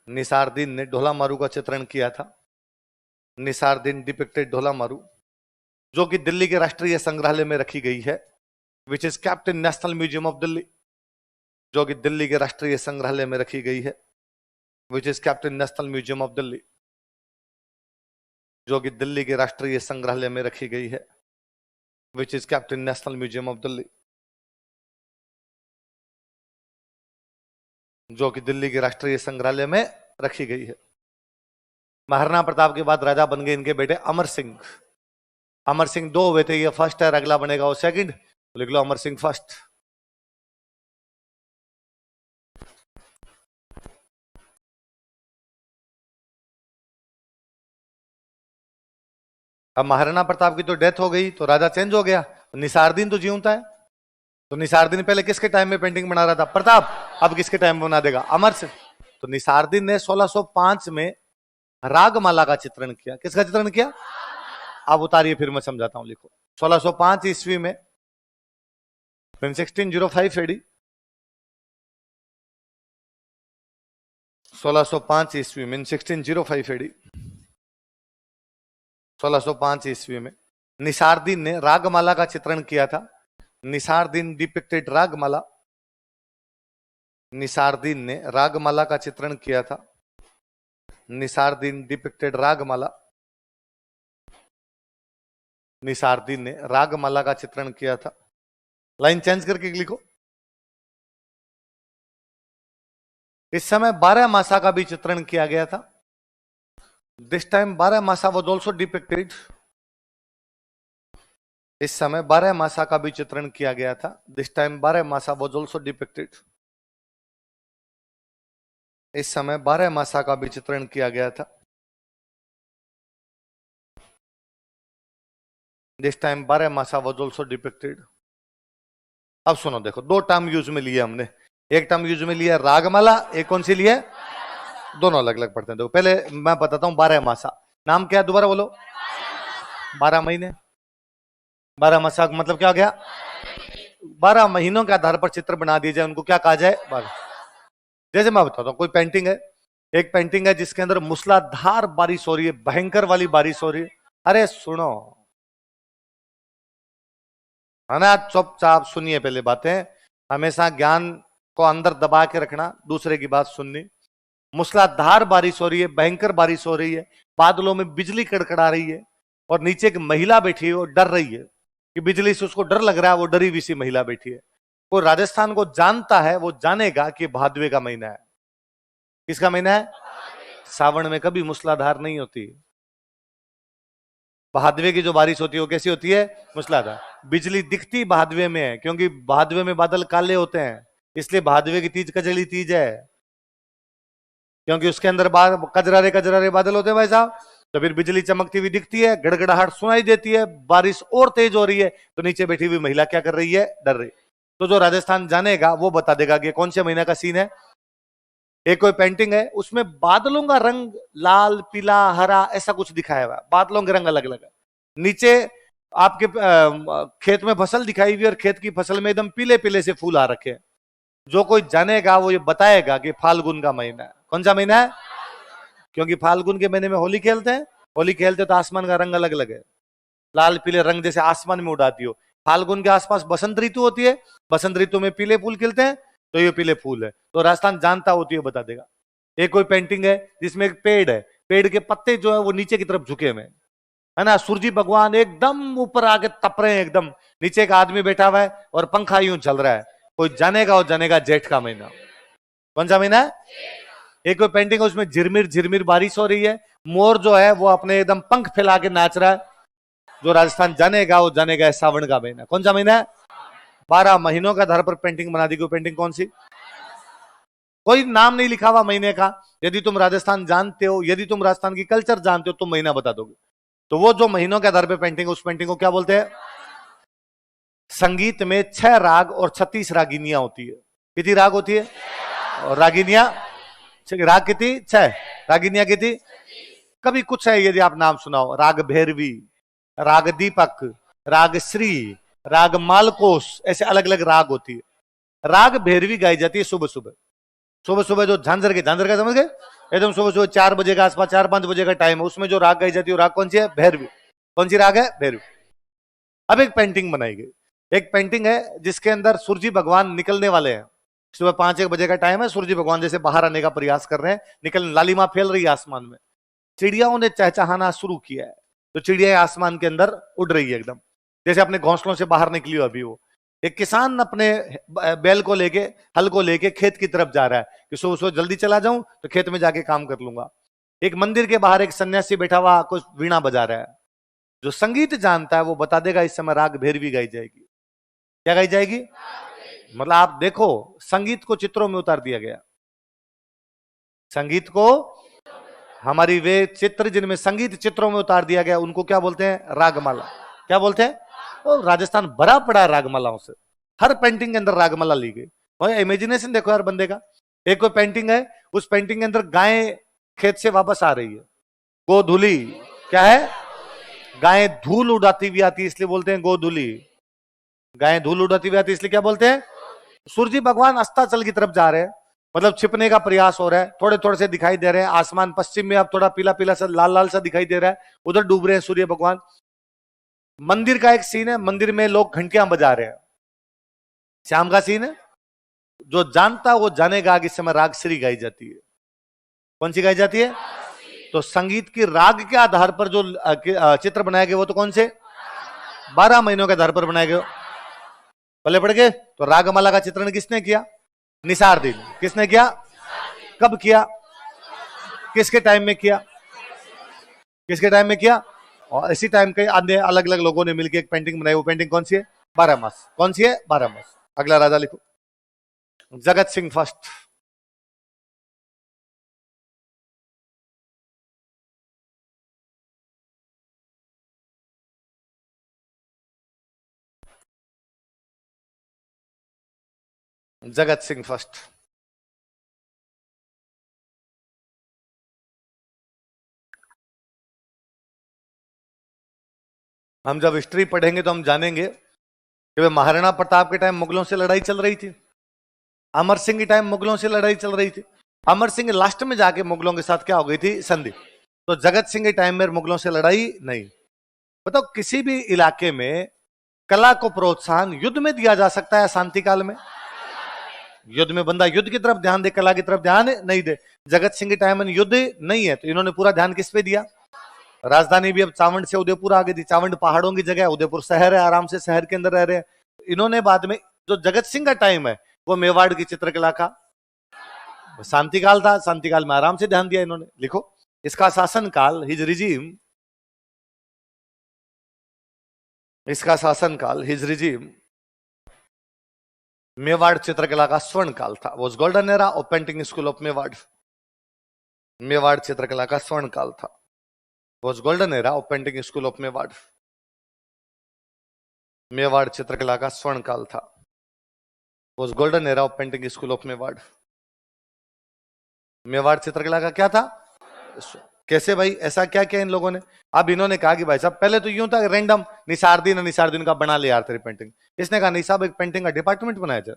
निसारदीन ने ढोला मारू का चित्रण किया था। निसारदीन डिपिक्टेड ढोला मारू, जो कि दिल्ली के राष्ट्रीय संग्रहालय में रखी गई है, which is kept in national museum of Delhi. जो कि दिल्ली के राष्ट्रीय संग्रहालय में रखी गई है, which is kept in national museum of Delhi. जो कि दिल्ली के राष्ट्रीय संग्रहालय में रखी गई है, which is kept in national museum of Delhi. जो कि दिल्ली के राष्ट्रीय संग्रहालय में रखी गई है। महाराणा प्रताप के बाद राजा बन गए इनके बेटे अमर सिंह। अमर सिंह दो हुए थे, ये फर्स्ट है, अगला बनेगा वो सेकंड। तो लिख लो अमर सिंह फर्स्ट। अब महाराणा प्रताप की तो डेथ हो गई तो राजा चेंज हो गया, निसारदीन तो जीवता है। तो निसारदीन पहले किसके टाइम में पेंटिंग बना रहा था? प्रताप। अब किसके टाइम में बना देगा? अमर सिंह। तो निसारदीन ने 1605 में रागमाला का चित्रण किया। किसका चित्रण किया? अब उतारिए फिर मैं समझाता हूं। लिखो 1605 ईस्वी में, 1605 एडी, 1605 ईस्वी में, 1605 एडी, 1605 ईस्वी में निसारदीन ने रागमाला का चित्रण किया था। निसारदीन डिपिक्टेड रागमाला। निसारदीन ने रागमाला का चित्रण किया था। निसारदीन डिपिक्टेड रागमाला। निसारदीन ने रागमाला का चित्रण किया था। लाइन चेंज करके लिखो। इस समय 12 मासा का भी चित्रण किया गया था। दिस टाइम 12 मासा वॉज ऑल्सो डिपिक्टेड। इस समय 12 मासा का भी चित्रण किया गया था। दिस टाइम 12 मासा वॉज ऑल्सो डिपिक्टेड। इस समय 12 मासा का भी चित्रण किया गया था। दिस टाइम 12 मासा वॉज ऑल्सो डिपिक्टेड। अब सुनो, देखो दो टर्म यूज में लिए हमने। एक टर्म यूज में लिया रागमाला, एक कौन सी लिया? दोनों अलग अलग पढ़ते हैं। देखो पहले मैं बताता हूं 12 मासा नाम क्या है, दोबारा बोलो। 12 महीने। 12 मासा का मतलब क्या हो गया? 12 महीनों के आधार पर चित्र बना दिए जाए, उनको क्या कहा जाए? 12। जैसे मैं बताता हूं, कोई पेंटिंग है, एक पेंटिंग है जिसके अंदर मूसलाधार बारिश हो रही है, भयंकर वाली बारिश हो रही है। अरे सुनो, है ना, चुपचाप सुनिए पहले बातें। हमेशा ज्ञान को अंदर दबा के रखना, दूसरे की बात सुननी। मूसलाधार बारिश हो रही है, भयंकर बारिश हो रही है, बादलों में बिजली कड़कड़ा रही है और नीचे एक महिला बैठी है, वो डर रही है कि बिजली से उसको डर लग रहा है, वो डरी हुई सी महिला बैठी है। वो राजस्थान को जानता है, वो जानेगा कि भादवे का महीना है। किसका महीना है? सावन में कभी मूसलाधार नहीं होती। भादवे की जो बारिश होती है वो कैसी होती है? मूसलाधार। बिजली दिखती भादवे में है, क्योंकि भादवे में बादल काले होते हैं, इसलिए भादवे की तीज कजली तीज है, क्योंकि उसके अंदर कजरारे कजरारे बादल होते हैं भाई साहब। तो फिर बिजली चमकती हुई दिखती है, गड़गड़ाहट सुनाई देती है, बारिश और तेज हो रही है, तो नीचे बैठी हुई महिला क्या कर रही है? डर रही। तो जो राजस्थान जानेगा वो बता देगा कि कौन से महीना का सीन है। एक कोई पेंटिंग है, उसमें बादलों का रंग लाल, पीला, हरा ऐसा कुछ दिखाया हुआ है, बादलों के रंग अलग अलग है। नीचे आपके खेत में फसल दिखाई हुई और खेत की फसल में एकदम पीले पीले से फूल आ रखे हैं। जो कोई जानेगा वो ये बताएगा कि फाल्गुन का महीना है। कौन सा महीना है? क्योंकि फाल्गुन के महीने में होली खेलते हैं, होली खेलते तो आसमान का रंग अलग अलग है, लाल पीले रंग जैसे आसमान में उड़ाती हो। फाल्गुन के आसपास बसंत ऋतु होती है, बसंत ऋतु में पीले फूल खिलते हैं, तो ये पीले फूल है। तो राजस्थान जानता होती है, बता देगा। एक कोई पेंटिंग है जिसमें एक पेड़ है, पेड़ के पत्ते जो है वो नीचे की तरफ झुके हुए है ना, सूरजी भगवान एकदम ऊपर आके तप रहे हैं एकदम, नीचे एक आदमी बैठा हुआ है और पंखा यूं चल रहा है। कोई जानेगा और जानेगा जेठ का महीना। कौन सा महीना है? एक कोई पेंटिंग है, उसमें झिरमिर झिरमिर बारिश हो रही है, मोर जो है वो अपने एकदम पंख फैला के नाच रहा है। जो राजस्थान जानेगा वो जानेगा सावन का महीना। कौन सा महीना है? 12 महीनों के आधार पर पेंटिंग बना दी। कोई पेंटिंग कौन सी? कोई नाम नहीं लिखा हुआ महीने का। यदि तुम राजस्थान जानते हो, यदि तुम राजस्थान की कल्चर जानते हो, तुम महीना बता दोगे। तो वो जो महीनों के आधार पर पेंटिंग, उस पेंटिंग को क्या बोलते हैं? संगीत में 6 राग और 36 रागिनियां होती है। कितनी राग होती है? और रागिनियां राग कितनी? 6। रागिनियां कितनी? कभी कुछ है, यदि आप नाम सुनाओ, राग भैरवी, राग दीपक, राग श्री, राग मालकोस, ऐसे अलग अलग राग होती है। राग भैरवी गाई जाती है सुबह सुबह। सुबह सुबह जो झांझर का समझ गए, एकदम सुबह सुबह 4 बजे के आसपास, 4-5 बजे का टाइम है, उसमें जो राग गाई जाती है, राग कौन सी है? भैरवी। कौन सी राग है? भैरवी। अब एक पेंटिंग बनाई गई, एक पेंटिंग है जिसके अंदर सूरजी भगवान निकलने वाले हैं। सुबह 5-1 बजे का टाइम है, सूरजी भगवान जैसे बाहर आने का प्रयास कर रहे हैं, निकल, लालिमा फैल रही है आसमान में, चिड़ियाओं ने चहचहाना शुरू किया है, तो चिड़िया आसमान के अंदर उड़ रही है एकदम जैसे अपने घोंसलों से बाहर निकली हो अभी। वो एक किसान अपने बैल को लेके, हल को लेके खेत की तरफ जा रहा है कि सुबह सुबह जल्दी चला जाऊं तो खेत में जाके काम कर लूंगा। एक मंदिर के बाहर एक सन्यासी बैठा हुआ कुछ वीणा बजा रहा है। जो संगीत जानता है वो बता देगा इस समय राग भैरवी गाई जाएगी। क्या गाई जाएगी? मतलब आप देखो, संगीत को चित्रों में उतार दिया गया। संगीत को, हमारी वे चित्र जिनमें संगीत चित्रों में उतार दिया गया, उनको क्या बोलते हैं? रागमाला। क्या बोलते हैं? तो राजस्थान भरा पड़ा है रागमालाओं से। हर पेंटिंग के अंदर रागमाला ली गई। और इमेजिनेशन देखो यार बंदे का। एक कोई पेंटिंग है, उस पेंटिंग के अंदर गाय खेत से वापस आ रही है, गोधुली। क्या है? गाय धूल उड़ाती हुई आती है, इसलिए बोलते हैं गोधुली। गाय धूल उड़ाती हुई आती है, इसलिए क्या बोलते हैं? सूरजी भगवान अस्ताचल की तरफ जा रहे हैं, मतलब छिपने का प्रयास हो रहा है, थोड़े थोड़े से दिखाई दे रहे हैं। आसमान पश्चिम में अब थोड़ा पीला पीला सा, लाल लाल सा दिखाई दे रहा है, उधर डूब रहे हैं सूर्य भगवान। मंदिर का एक सीन है, मंदिर में लोग घंटियां बजा रहे हैं, शाम का सीन है। जो जानता वो जानेगा कि इस समय राग श्री गाई जाती है। कौन सी गाई जाती है? तो संगीत की राग के आधार पर जो चित्र बनाए गए वो तो कौन से? 12 महीनों के आधार पर बनाए गए। पल्ले पड़ गए। तो रागमाला का चित्रण किसने किया? निसार दिन। किसने किया? कब किया? किसके टाइम में किया? किसके टाइम में किया? और इसी टाइम के अन्य अलग अलग लोगों ने मिलकर एक पेंटिंग बनाई। वो पेंटिंग कौन सी है? 12 मास। कौन सी है? 12 मास। अगला राजा लिखो, जगत सिंह फर्स्ट। जगत सिंह फर्स्ट। हम जब हिस्ट्री पढ़ेंगे तो हम जानेंगे कि महाराणा प्रताप के टाइम मुगलों से लड़ाई चल रही थी, अमर सिंह के टाइम मुगलों से लड़ाई चल रही थी। अमर सिंह लास्ट में जाके मुगलों के साथ क्या हो गई थी? संधि। तो जगत सिंह के टाइम में मुगलों से लड़ाई नहीं। बताओ, किसी भी इलाके में कला को प्रोत्साहन युद्ध में दिया जा सकता है शांति काल में? युद्ध में बंदा युद्ध की तरफ ध्यान दे, कला की तरफ ध्यान नहीं दे। जगत सिंह के टाइम में युद्ध नहीं है, तो इन्होंने पूरा ध्यान किस पे दिया? राजधानी भी अब चावंड से उदयपुर आ गई थी, चावंड पहाड़ों की जगह, उदयपुर शहर है, आराम से शहर के अंदर रह रहे हैं। इन्होंने बाद में जो जगत सिंह का टाइम है वो मेवाड़ की चित्रकला का शांतिकाल था, शांतिकाल में आराम से ध्यान दिया इन्होंने। लिखो, इसका शासनकाल, हिज रिजीम, इसका शासनकाल, हिज रिजीम, मेवाड़ चित्रकला का स्वर्ण काल था। Was golden era of painting school of Mewar. Mewar चित्रकला का स्वर्ण काल था। Was golden era of painting school of Mewar. Mewar चित्रकला का स्वर्ण काल था। Was golden era of painting school of Mewar. Mewar चित्रकला का क्या था? कैसे भाई, ऐसा क्या किया इन लोगों ने? अब इन्होंने कहा कि भाई साहब, पहले तो यूं था रैंडम, निसार दिन का बना ले यार तेरी पेंटिंग। इसने कहा नहीं साहब, एक पेंटिंग का डिपार्टमेंट बनाया जाए,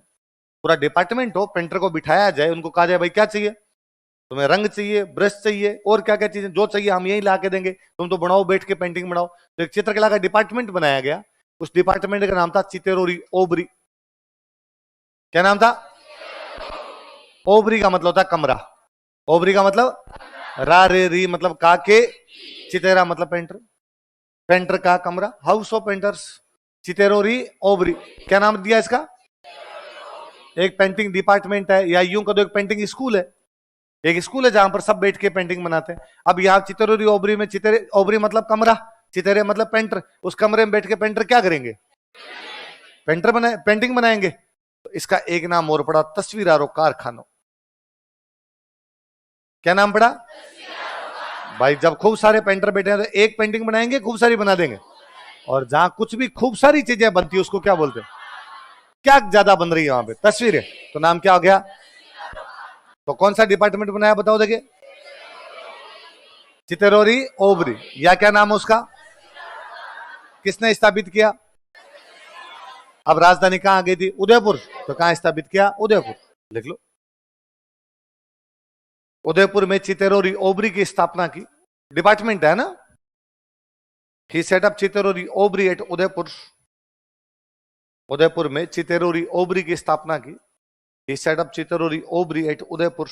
पूरा डिपार्टमेंट हो, पेंटर को बिठाया जाए, उनको कहा जाए भाई क्या चाहिए तुम्हें, रंग चाहिए, ब्रश चाहिए, और क्या क्या चीजें जो चाहिए हम यही ला के देंगे, तुम तो बनाओ, बैठ के पेंटिंग बनाओ। तो एक चित्रकला का डिपार्टमेंट बनाया गया। उस डिपार्टमेंट का नाम था चितेरोरी ओबरी। क्या नाम था? ओबरी का मतलब था कमरा। ओबरी का मतलब रा रे री मतलब का के, चितेरा मतलब पेंटर, पेंटर का कमरा, हाउस ऑफ पेंटर्स, चितेरोरी ओबरी। क्या नाम दिया इसका? एक पेंटिंग डिपार्टमेंट है, या यूं कहो एक पेंटिंग स्कूल है। एक स्कूल है जहां पर सब बैठ के पेंटिंग बनाते हैं। अब यहाँ चितेरोरी ओबरी में, चितेरे ओबरी मतलब कमरा, चितेरे मतलब पेंटर, उस कमरे में बैठ के पेंटर क्या करेंगे? पेंटर बनाए, पेंटिंग बनाएंगे। तो इसका एक नाम और पड़ा, तस्वीरारो कारखानो। क्या नाम पड़ा? भाई जब खूब सारे पेंटर बैठे हैं तो एक पेंटिंग बनाएंगे, खूब सारी बना देंगे। और जहां कुछ भी खूब सारी चीजें बनती है उसको क्या बोलते हैं? क्या ज्यादा बन रही है वहां पे? तस्वीरें। तो नाम क्या हो गया? तो कौन सा डिपार्टमेंट बनाया बताओ देखिए? चितेरोरी ओबरी। या क्या नाम है उसका? किसने स्थापित किया? अब राजधानी कहां आ गई थी? उदयपुर। तो कहां स्थापित किया? उदयपुर। लिख लो, उदयपुर में चितेरोरी ओबरी की स्थापना की। डिपार्टमेंट है ना। ही सेट अप चितेरोरी ओबरी एट उदयपुर। उदयपुर में चितेरोरी ओबरी की स्थापना की। ही सेट अप चितेरोरी ओबरी एट उदयपुर।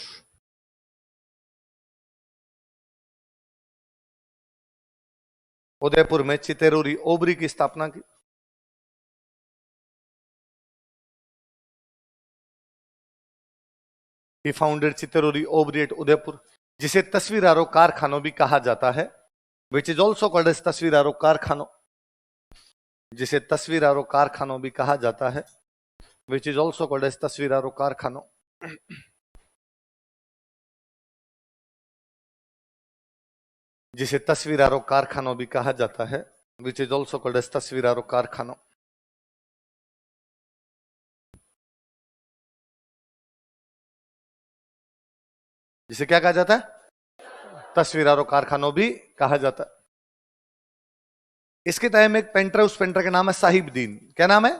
उदयपुर में चितेरोरी ओबरी की स्थापना की। He founded चितेरोरी ओबरी एट उदयपुर, जिसे तस्वीरारो कारखानों भी कहा जाता है, which is also called as तस्वीरारो कारखानों, जिसे तस्वीरारो कारखानों भी कहा जाता है, which is also called as तस्वीरारो कारखानों। जिसे तस्वीरारो कारखानों भी कहा जाता है, which is also called as तस्वीरारो कारखानों। जिसे क्या कहा जाता है? तस्वीरारो कारखानों भी कहा जाता है। इसके टाइम में एक पेंटर है, उस पेंटर का नाम है साहिबदीन। क्या नाम है?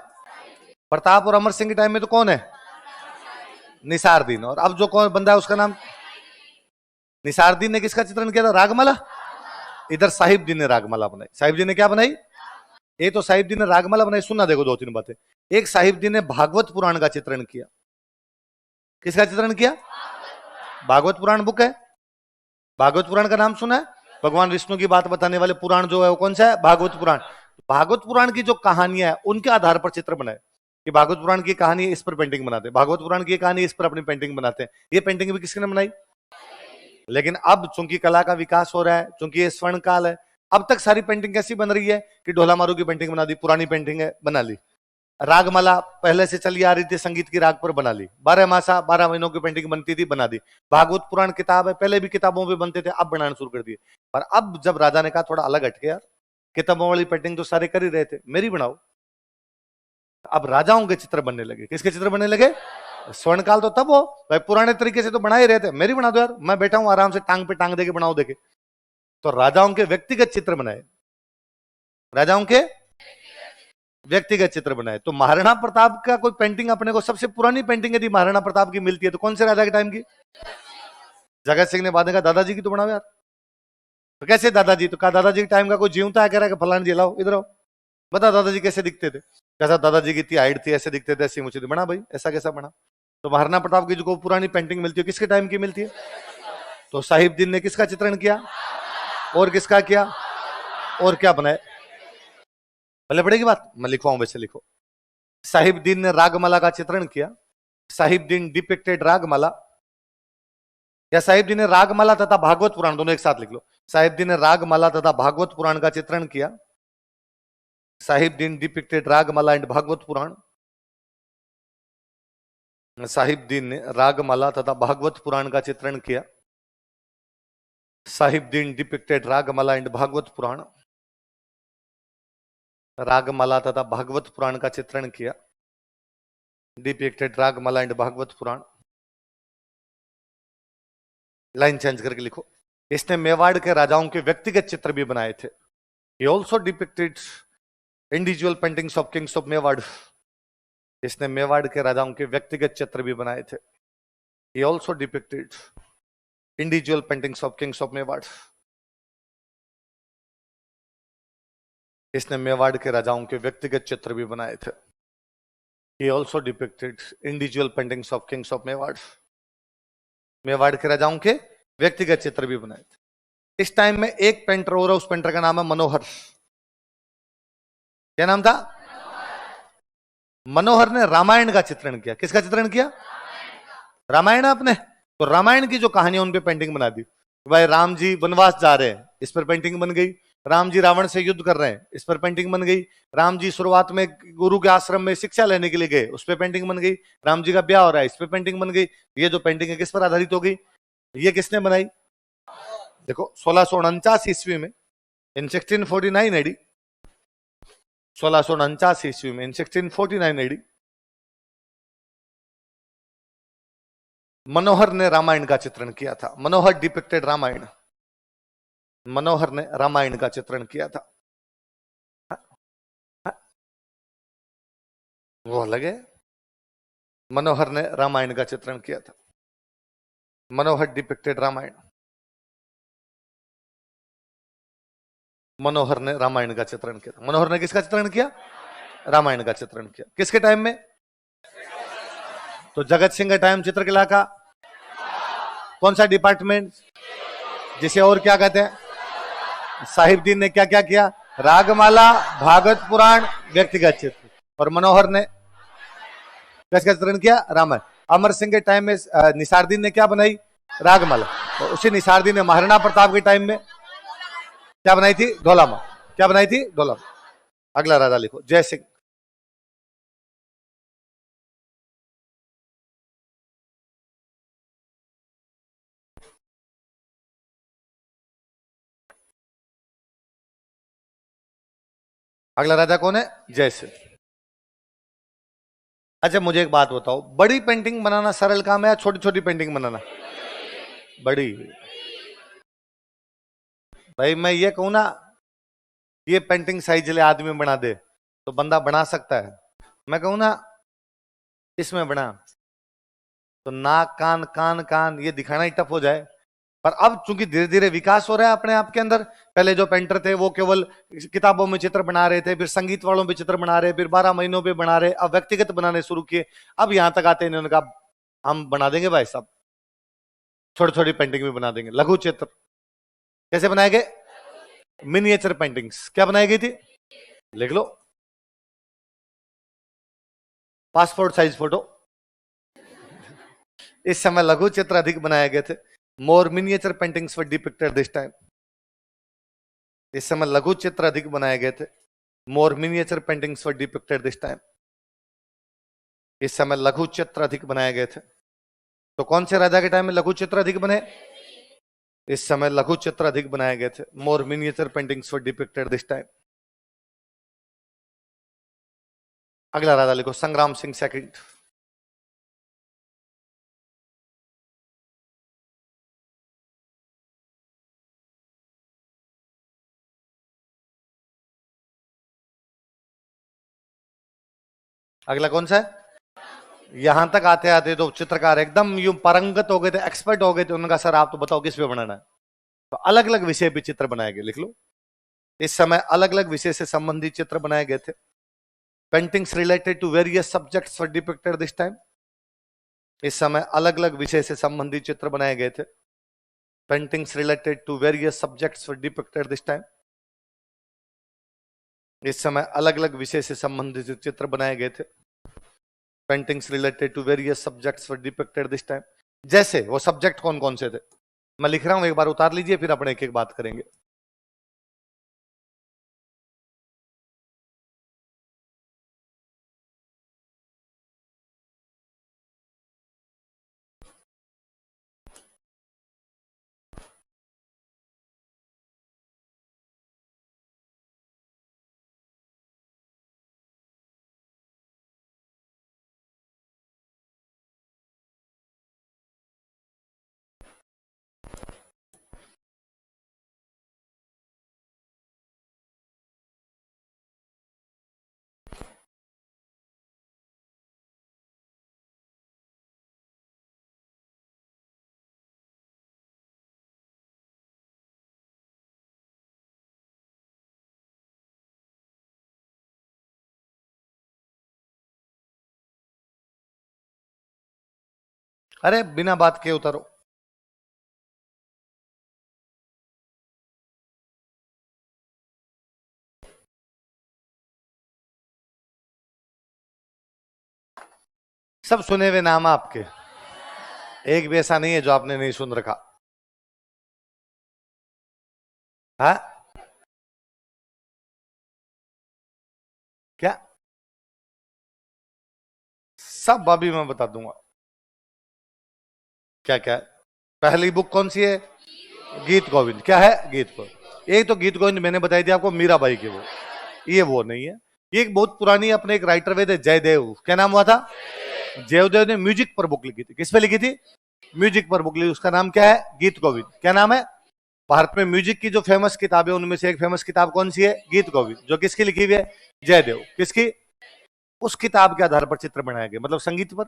प्रताप और अमर सिंह के टाइम में तो कौन है? निसारदीन। और अब जो कौन बंदा है उसका नाम? निसारदीन ने किसका चित्रण किया था? रागमाला। इधर साहिबदीन ने रागमाला बनाई। साहिबदीन ने क्या बनाई? एक तो साहिबदीन ने रागमाला बनाई, सुनना देखो दो तीन बातें। एक साहिबदीन ने भागवत पुराण का चित्रण किया। किसका चित्रण किया? भागवत पुराण बुक है। भागवत पुराण का नाम सुना है? भगवान विष्णु की बात बताने वाले पुराण जो है वो कौन सा है? भागवत पुराण। भागवत पुराण की जो कहानियां है उनके आधार पर चित्र बनाए कि भागवत पुराण की कहानी इस पर पेंटिंग बनाते हैं, भागवत पुराण की कहानी इस पर अपनी पेंटिंग बनाते हैं। ये पेंटिंग भी किसने बनाई? लेकिन अब चूंकि कला का विकास हो रहा है, चूंकि ये स्वर्ण काल है, अब तक सारी पेंटिंग कैसी बन रही है कि ढोला मारू की पेंटिंग बना दी, पुरानी पेंटिंग है बना ली। रागमाला पहले से चली आ रही थी, संगीत की राग पर बना ली। 12 मासा 12 महीनों की पेंटिंग बनती थी, बना दी। भागवत पुराण किताब है, पहले भी किताबों पे बनते थे, अब बनाना शुरू कर दिए। पर अब जब राजा ने कहा थोड़ा अलग हटके यार, किताबों वाली पेंटिंग तो सारे कर ही रहे थे, मेरी बनाओ। अब राजाओं के चित्र बनने लगे। किसके चित्र बनने लगे? स्वर्ण काल तो तब हो भाई, पुराने तरीके से तो बना ही रहे थे, मेरी बना दो यार, मैं बैठा हूं आराम से, टांग पे टांग देके बनाओ देखे। तो राजाओं के व्यक्तिगत चित्र बनाए, राजाओं के व्यक्तिगत चित्र बनाए। तो महाराणा प्रताप का कोई पेंटिंग अपने को, सबसे पुरानी पेंटिंग यदि महाराणा प्रताप की मिलती है तो कौन से राजा के टाइम की? जगत सिंह ने बाद में कहा दादाजी की तो बनाओ यार। तो कैसे दादाजी? तो कहा दादाजी के टाइम का कोई जीवता है, कह रहा है फलाना जी लाओ इधर आओ, बता दादाजी कैसे दिखते थे? कैसा दादाजी की इतनी हाइट थी, ऐसे दिखते थे, ऐसी मुझे बना भाई, ऐसा कैसा बना? तो महाराणा प्रताप की जो पुरानी पेंटिंग मिलती है किसके टाइम की मिलती है? तो साहिबदीन ने किसका चित्रण किया और किसका किया और क्या बनाए? भले पड़ेगी बात, मैं लिखवाऊं वैसे लिखो। साहिबदीन ने रागमाला का चित्रण किया। साहिबदीन डिपिक्टेड रागमाला, या साहिबदीन ने रागमाला तथा भागवत पुराण, दोनों एक साथ लिख लो। साहिबदीन ने रागमाला तथा भागवत पुराण का चित्रण किया। Sahibdin depicted Ragamala and Bhagavata Purana. साहिबदीन ने रागमाला तथा भागवत पुराण का चित्रण किया। Sahibdin depicted Ragamala and Bhagavata Purana. रागमाला तथा भागवत पुराण का चित्रण किया। Depicted Ragamala and Bhagavata Purana. Line change करके लिखो। इसने मेवाड़ के राजाओं के व्यक्तिगत चित्र भी बनाए थे। He also depicted individual paintings of Kings of Mewar. इसने मेवाड़ के राजाओं के व्यक्तिगत चित्र भी बनाए थे। He also depicted individual paintings of Kings of Mewar. इसने मेवाड़ के राजाओं के व्यक्तिगत चित्र भी बनाए थे। He also depicted individual paintings of Kings of Mewar. Mewar के राजाओं के व्यक्तिगत चित्र भी बनाए थे। इस टाइम में एक पेंटर और उस पेंटर का नाम है मनोहर। क्या नाम था? मनोहर ने रामायण का चित्रण किया। किसका चित्रण किया? रामायण। आपने तो रामायण की जो कहानी है उन पे पेंटिंग बना दी। भाई राम जी वनवास जा रहे हैं, इस पर पेंटिंग बन गई। राम जी रावण से युद्ध कर रहे हैं, इस पर पेंटिंग बन गई। राम जी शुरुआत में गुरु के आश्रम में शिक्षा लेने के लिए गए, उस पर पेंटिंग बन गई। राम जी का ब्याह हो रहा है, इस पर पेंटिंग बन गई। ये जो पेंटिंग है किस पर आधारित हो गई? ये किसने बनाई? देखो 1649 ईस्वी में, इन 1649 एडी, 1649 ईस्वी में, इन 1649 एडी, मनोहर ने रामायण का चित्रण किया था। मनोहर डिपिक्टेड रामायण। मनोहर ने रामायण का चित्रण किया था। वो अलग है। मनोहर ने रामायण का चित्रण किया था। मनोहर डिपिक्टेड रामायण। मनोहर ने रामायण का चित्रण किया। मनोहर ने किसका चित्रण किया? रामायण का चित्रण किया। किसके टाइम में? तो जगत सिंह का टाइम चित्रकला का कौन सा डिपार्टमेंट, जिसे और क्या कहते हैं? साहिबदीन ने क्या क्या किया? रागमाला, भागवत पुराण, व्यक्तिगत चित्र। और मनोहर ने किसका चित्रण किया? रामायण। अमर सिंह के टाइम में निसारदीन ने क्या बनाई? रागमाला। तो उसी निसारदीन ने महाराणा प्रताप के टाइम में क्या बनाई थी? ढोलामा। क्या बनाई थी? ढोलामा। अगला राजा लिखो, जय सिंह। अगला राजा कौन है? जय सिंह। अच्छा मुझे एक बात बताओ, बड़ी पेंटिंग बनाना सरल काम है या छोटी छोटी पेंटिंग बनाना? बड़ी। भाई मैं ये कहूं ना, ये पेंटिंग सही चले आदमी बना दे तो बंदा बना सकता है। मैं कहूं ना इसमें बना, तो नाक कान कान कान ये दिखाना ही टफ हो जाए। पर अब चूंकि धीरे धीरे विकास हो रहा है अपने आप के अंदर, पहले जो पेंटर थे वो केवल किताबों में चित्र बना रहे थे, फिर संगीत वालों पे चित्र बना रहे, फिर 12 महीनों पे बना रहे, अब व्यक्तिगत बनाने शुरू किए। अब यहां तक आते हैं, इन्होंने कहा हम बना देंगे भाई साहब, छोटी छोटी पेंटिंग भी बना देंगे। लघु चित्र कैसे बनाए गए? Miniature paintings. क्या बनाई गई थी? लिख लो, पासपोर्ट साइज फोटो। इस समय लघु चित्र अधिक बनाए गए थे। More miniature paintings were depicted this time. इस समय लघु चित्र अधिक बनाए गए थे। More miniature paintings were depicted this time. इस समय लघु चित्र अधिक बनाए गए थे। तो कौन से राजा के टाइम में लघु चित्र अधिक बने? इस समय लघु चित्र अधिक बनाए गए थे। More miniature paintings were depicted this time. अगला राजा लिखो, संग्राम सिंह सेकंड। अगला कौन सा है? यहां तक आते आते तो चित्रकार एकदम यूं पारंगत हो गए थे, एक्सपर्ट हो गए थे। उनका सर आप तो बताओ किस पे बनाना है? तो अलग अलग विषय पे चित्र बनाए गए। लिख लो, इस समय अलग अलग विषय से संबंधित चित्र बनाए गए थे। Paintings related to various subjects were depicted this time. इस समय अलग अलग विषय से संबंधित चित्र बनाए गए थे। Paintings related to various subjects were depicted this time. इस समय अलग अलग विषय से संबंधित चित्र बनाए गए थे। Paintings related to various subjects were depicted this time. जैसे वो सब्जेक्ट कौन कौन से थे मैं लिख रहा हूं, एक बार उतार लीजिए, फिर अपने एक एक बात करेंगे। अरे बिना बात के उतारो। सब सुने हुए नाम आपके, एक भी ऐसा नहीं है जो आपने नहीं सुन रखा। हाँ क्या? सब अभी मैं बता दूंगा। क्या क्या? पहली बुक कौन सी है? गीत गोविंद। क्या है? गीत गोविंद। एक तो गीत गोविंद मैंने बताई थी आपको, मीराबाई की वो नहीं है। ये एक बहुत पुरानी अपने एक राइटर वे थे जयदेव, क्या नाम हुआ था? जयदेव ने म्यूजिक पर बुक लिखी थी। किस पे लिखी थी? म्यूजिक पर बुक लिखी, उसका नाम क्या है? गीत गोविंद। क्या नाम है? भारत में म्यूजिक की जो फेमस किताब है उनमें से एक फेमस किताब कौन सी है? गीत गोविंद। जो किसकी लिखी हुई है? जयदेव। किसकी? उस किताब के आधार पर चित्र बनाए गए, मतलब संगीत पर।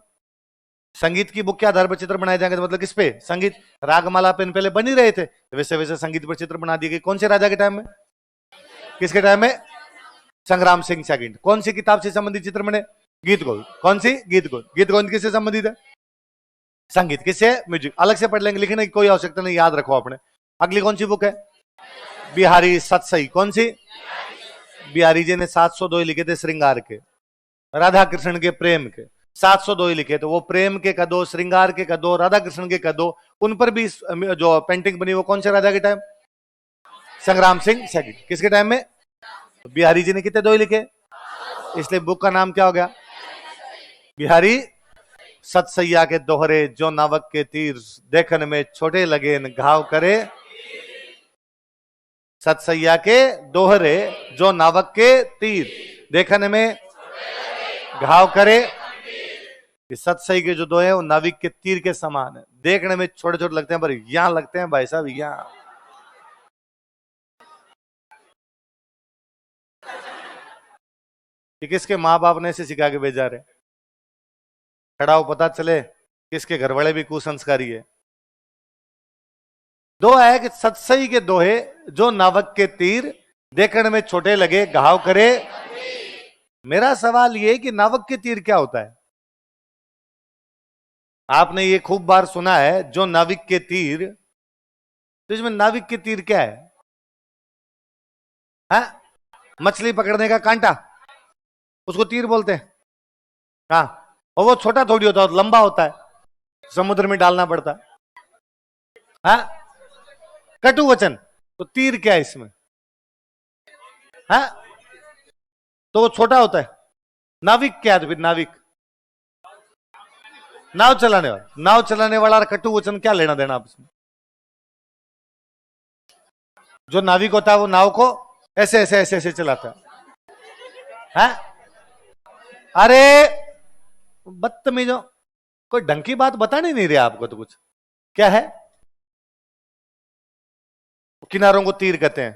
संगीत की बुक के आधार पर चित्र बनाए जाएंगे, तो मतलब किस पे? संगीत। रागमाला पेन पहले बन ही रहे थे, वैसे वैसे संगीत पर चित्र बना दिए गए। कौन से राजा के टाइम में? किसके टाइम में? संग्राम सिंह सेकंड। कौन सी किताब से संबंधित चित्र बने? गीत गोविंद। कौन सी? गीत गोविंद। गीत गोविंद किससे संबंधित है? संगीत। किससे? म्यूजिक। अलग से पढ़ लेंगे, लिखने की कोई आवश्यकता नहीं, याद रखो आपने। अगली कौन सी बुक है? बिहारी सतसई। कौन सी? बिहारी जी ने 702 लिखे थे श्रृंगार के, राधा कृष्ण के प्रेम के। 702 लिखे, तो वो प्रेम के कदो, श्रृंगार के कदो, राधा कृष्ण के कदो, उन पर भी जो पेंटिंग बनी वो कौन से राजा के टाइम? संग्राम सिंह सेकंड। किसके टाइम में? बिहारी जी ने कितने दो लिखे, इसलिए बुक का नाम क्या हो गया? बिहारी सतसैया के दोहरे, जो नावक के तीर देखने में छोटे लगे घाव करे। सतसैया के दोहरे, जो नावक के तीर देखने में घाव करे। सतसई के जो दोहे हैं वो नाविक के तीर के समान है, देखने में छोटे छोटे लगते हैं पर यहां लगते हैं भाई साहब, यहां। कि किसके माँ बाप ने इसे सिखा के भेजा रहे? खड़ा हो पता चले किसके घर वाले भी कुसंस्कारी है। दो है कि सतसई के दोहे, जो नावक के तीर देखने में छोटे लगे घाव करे। मेरा सवाल ये कि नावक के तीर क्या होता है? आपने ये खूब बार सुना है, जो नाविक के तीर, तो इसमें नाविक के तीर क्या है? हाँ? मछली पकड़ने का कांटा, उसको तीर बोलते हैं। हाँ, और वो छोटा थोड़ी होता है, लंबा होता है, समुद्र में डालना पड़ता है। हाँ? कटु वचन, तो तीर क्या है इसमें? हाँ? तो वो छोटा होता है। नाविक क्या है? तो फिर नाविक नाव चलाने वाला, नाव चलाने वाला कटु वचन क्या लेना देना आप इसमें? जो नाविक होता है वो नाव को ऐसे ऐसे ऐसे ऐसे चलाता है। हाँ? अरे बदतमीजों, कोई ढंग की बात बताने नहीं रहे आपको तो कुछ। क्या है? किनारों को तीर कहते हैं,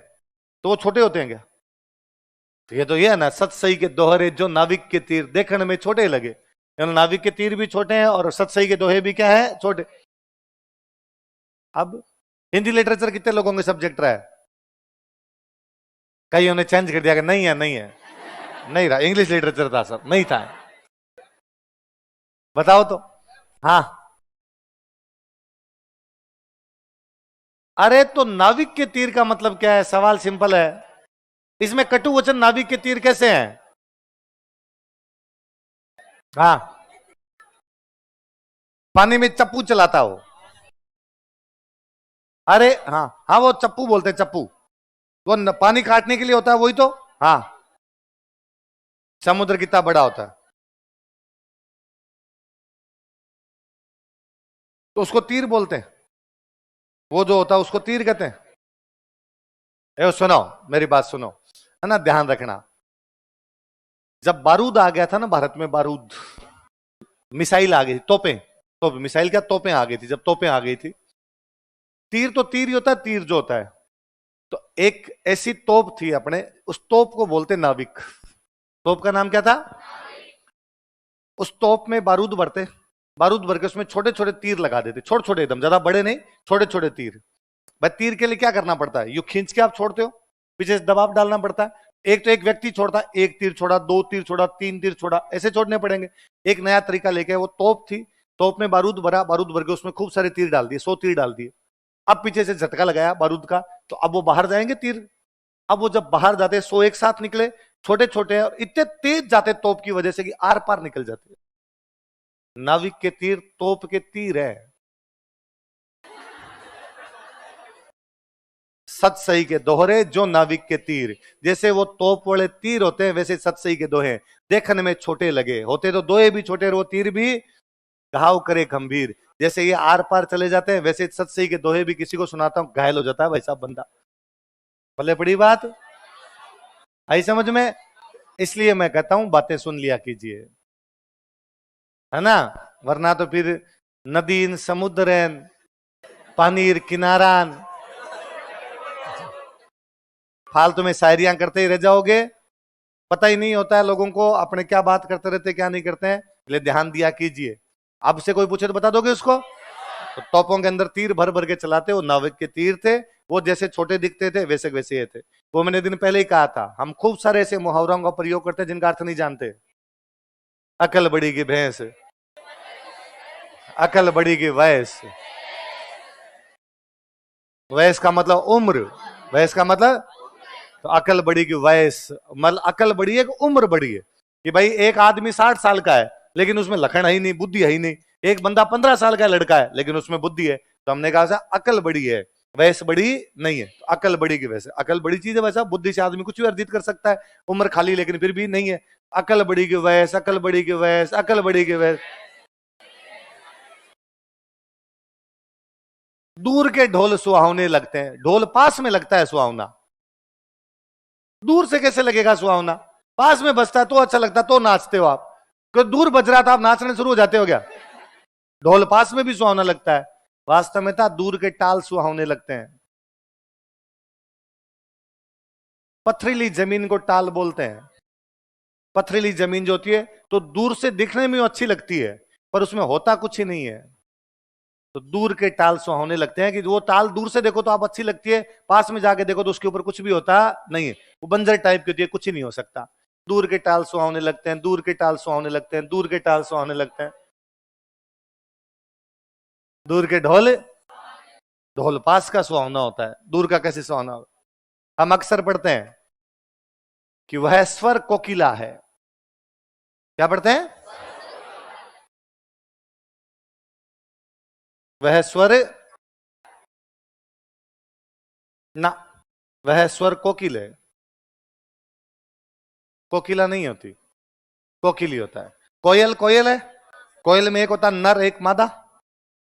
तो वो छोटे होते हैं क्या? तो ये है ना, सतसई के दोहरे, जो नाविक के तीर देखने में छोटे लगे। नाविक के तीर भी छोटे हैं और सतसई के दोहे भी क्या है? छोटे। अब हिंदी लिटरेचर कितने लोगों के सब्जेक्ट रहा है? कईयों ने चेंज कर दिया कि नहीं है, नहीं है, नहीं रहा। इंग्लिश लिटरेचर था सब, नहीं था। बताओ तो। हाँ, अरे तो नाविक के तीर का मतलब क्या है? सवाल सिंपल है। इसमें कटु वचन नाविक के तीर कैसे हैं? हाँ, पानी में चप्पू चलाता हो। अरे हाँ हाँ, वो चप्पू बोलते हैं, चप्पू। वो पानी काटने के लिए होता है, वही तो। हाँ, समुद्र कितना बड़ा होता है तो उसको तीर बोलते हैं। वो जो होता है उसको तीर कहते हैं। सुनो, मेरी बात सुनो, है ना, ध्यान रखना। जब बारूद आ गया था ना भारत में, बारूद, मिसाइल आ गई थी, तोपें, तोप, मिसाइल क्या, तोपें आ गई थी। जब तोपें आ गई थी, तीर तो तीर ही होता है, तीर जो होता है। तो एक ऐसी तोप थी अपने, उस तोप को बोलते नाविक। तोप का नाम क्या था? उस तोप में बारूद भरते, बारूद भर के उसमें छोटे छोटे तीर लगा देते, छोटे छोटे एकदम, ज्यादा बड़े नहीं, छोटे छोटे तीर। भाई तीर के लिए क्या करना पड़ता है? यू खींच के आप छोड़ते हो, पीछे से दबाव डालना पड़ता है। एक तो एक व्यक्ति छोड़ता, एक तीर छोड़ा, दो तीर छोड़ा, तीन तीर छोड़ा, ऐसे छोड़ने पड़ेंगे। एक नया तरीका लेके, वो तोप थी, तोप में बारूद भरा, बारूद भर के उसमें खूब सारे तीर डाल दिए, 100 तीर डाल दिए। अब पीछे से झटका लगाया बारूद का, तो अब वो बाहर जाएंगे तीर। अब वो जब बाहर जाते, 100 एक साथ निकले, छोटे छोटे, और इतने तेज जाते तोप की वजह से कि आर पार निकल जाते। नाविक के तीर तोप के तीर है। सत सही के दोहरे जो नाविक के तीर। जैसे वो तोप वाले तीर होते हैं, वैसे सत सही के दोहे देखने में छोटे लगे होते, तो दोहे भी छोटे, और वो तीर भी घाव करे गंभीर। जैसे ये आर पार चले जाते हैं, वैसे सत सही के दोहे भी किसी को सुनाता हूं, घायल हो जाता है वैसा बंदा। भले बड़ी बात आई समझ में। इसलिए मैं कहता हूं बातें सुन लिया कीजिए, है ना, वरना तो फिर नदीन समुद्रन पानीर किनारान, फालतू में शायरियां करते ही रह जाओगे। पता ही नहीं होता है लोगों को अपने क्या बात करते रहते, क्या नहीं करते हैं। इसलिए ध्यान दिया कीजिए। अब से कोई पूछे तो बता दोगे उसको? तो तोपों के अंदर तीर भर भर के चलाते, वो नाविक के तीर थे। वो जैसे छोटे दिखते थे, वैसे वैसे ये थे। वो मैंने दिन पहले ही कहा था, हम खूब सारे ऐसे मुहावरों का प्रयोग करते हैं जिनका अर्थ नहीं जानते। अकल बड़ी की भैंस, अकल बड़ी की वैस। वैस का मतलब उम्र, वैस का मतलब, तो अकल बड़ी की वैस मतलब अकल बड़ी है कि उम्र बड़ी है। कि भाई एक आदमी 60 साल का है लेकिन उसमें लखन है ही नहीं, बुद्धि है ही नहीं। एक बंदा 15 साल का लड़का है लेकिन उसमें बुद्धि है। तो हमने कहा अकल बड़ी है, वैस बड़ी नहीं है। तो अकल बड़ी की वैसे, अकल बड़ी चीज है, वैसा बुद्धि से आदमी कुछ भी अर्जित कर सकता है। उम्र खाली लेकिन फिर भी नहीं है। अकल बड़ी की वैस, अकल बड़ी की वैस, अकल बड़ी की वैस। दूर के ढोल सुहावने लगते हैं, ढोल पास में लगता है सुहावना। दूर से कैसे लगेगा सुहावना? पास में बजता है तो अच्छा लगता है, तो नाचते हो आप। क्यों दूर बज रहा था आप नाचने शुरू हो जाते हो क्या? ढोल पास में भी सुहावना लगता है। वास्तव में था दूर के टाल सुहावने लगते हैं। पथरीली जमीन को टाल बोलते हैं। पथरीली जमीन जो होती है तो दूर से दिखने में अच्छी लगती है, पर उसमें होता कुछ ही नहीं है। तो दूर के टाल सुहावने लगते हैं, कि वो टाल दूर से देखो तो आप अच्छी लगती है, पास में जाके देखो तो उसके ऊपर कुछ भी होता नहीं है, वो बंजर टाइप की होती है, कुछ ही नहीं हो सकता। दूर के टाल सुहावने लगते हैं, दूर के टाल सुहावने लगते हैं, दूर के टाल सुहावने लगते हैं। दूर के ढोल, ढोल पास का सुहावना होता है, दूर का कैसे सुहावना होता? हम अक्सर पढ़ते हैं कि वह स्वर कोकिला है। क्या पढ़ते हैं? वह स्वर, ना, वह स्वर कोकिल है। कोकिला नहीं होती, कोकिली होता है। कोयल, कोयल है। कोयल में एक होता है नर, एक मादा।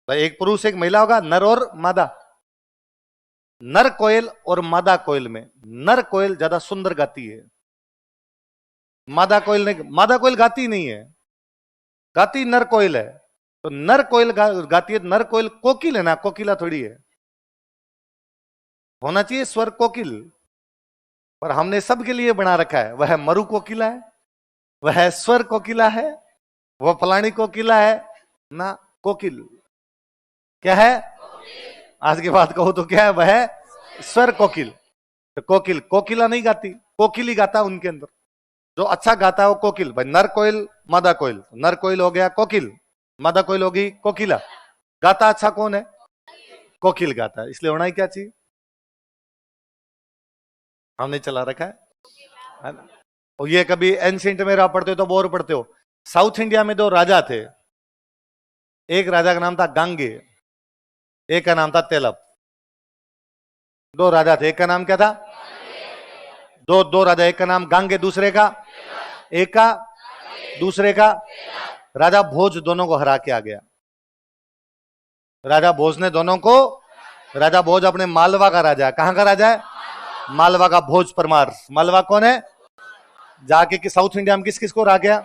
भाई एक पुरुष एक महिला होगा, नर और मादा। नर कोयल और मादा कोयल में नर कोयल ज्यादा सुंदर गाती है। मादा कोयल नहीं, मादा कोयल गाती नहीं है, गाती नर कोयल है। तो नर कोयल गाती है, नर कोयल कोकिल है ना, कोकिला थोड़ी है। होना चाहिए स्वर कोकिल, पर हमने सबके लिए बना रखा है, वह मरु कोकिला है, वह स्वर कोकिला है, वह फलानी कोकिला है ना। कोकिल क्या है? आज की बात कहो तो क्या है? वह स्वर कोकिल। तो कोकिल, कोकिला नहीं गाती, कोकिल ही गाता उनके अंदर। जो अच्छा गाता है वो कोकिल। भाई नर कोयल, मादा कोयल, नर कोयल हो गया कोकिल, मादा कोयल होगी कोकिला। गाता अच्छा कौन है? कोकिल गाता है, इसलिए होना ही क्या चाहिए? हमने चला रखा है ना। और ये कभी एंशिएंट में रहा पढ़ते हो तो बोर पढ़ते हो। साउथ इंडिया में दो राजा थे, एक राजा का नाम था गांगे, एक का नाम था तेलब। दो राजा थे, एक का नाम क्या था? दो राजा, एक का नाम गांगे, दूसरे का, एक का, दूसरे का। राजा भोज दोनों को हरा के आ गया। राजा भोज ने दोनों को, राजा भोज अपने मालवा का राजा है। कहां का राजा है? मालवा का भोज परमार। मालवा कौन है? जाके कि साउथ इंडिया में किस किस को हरा गया?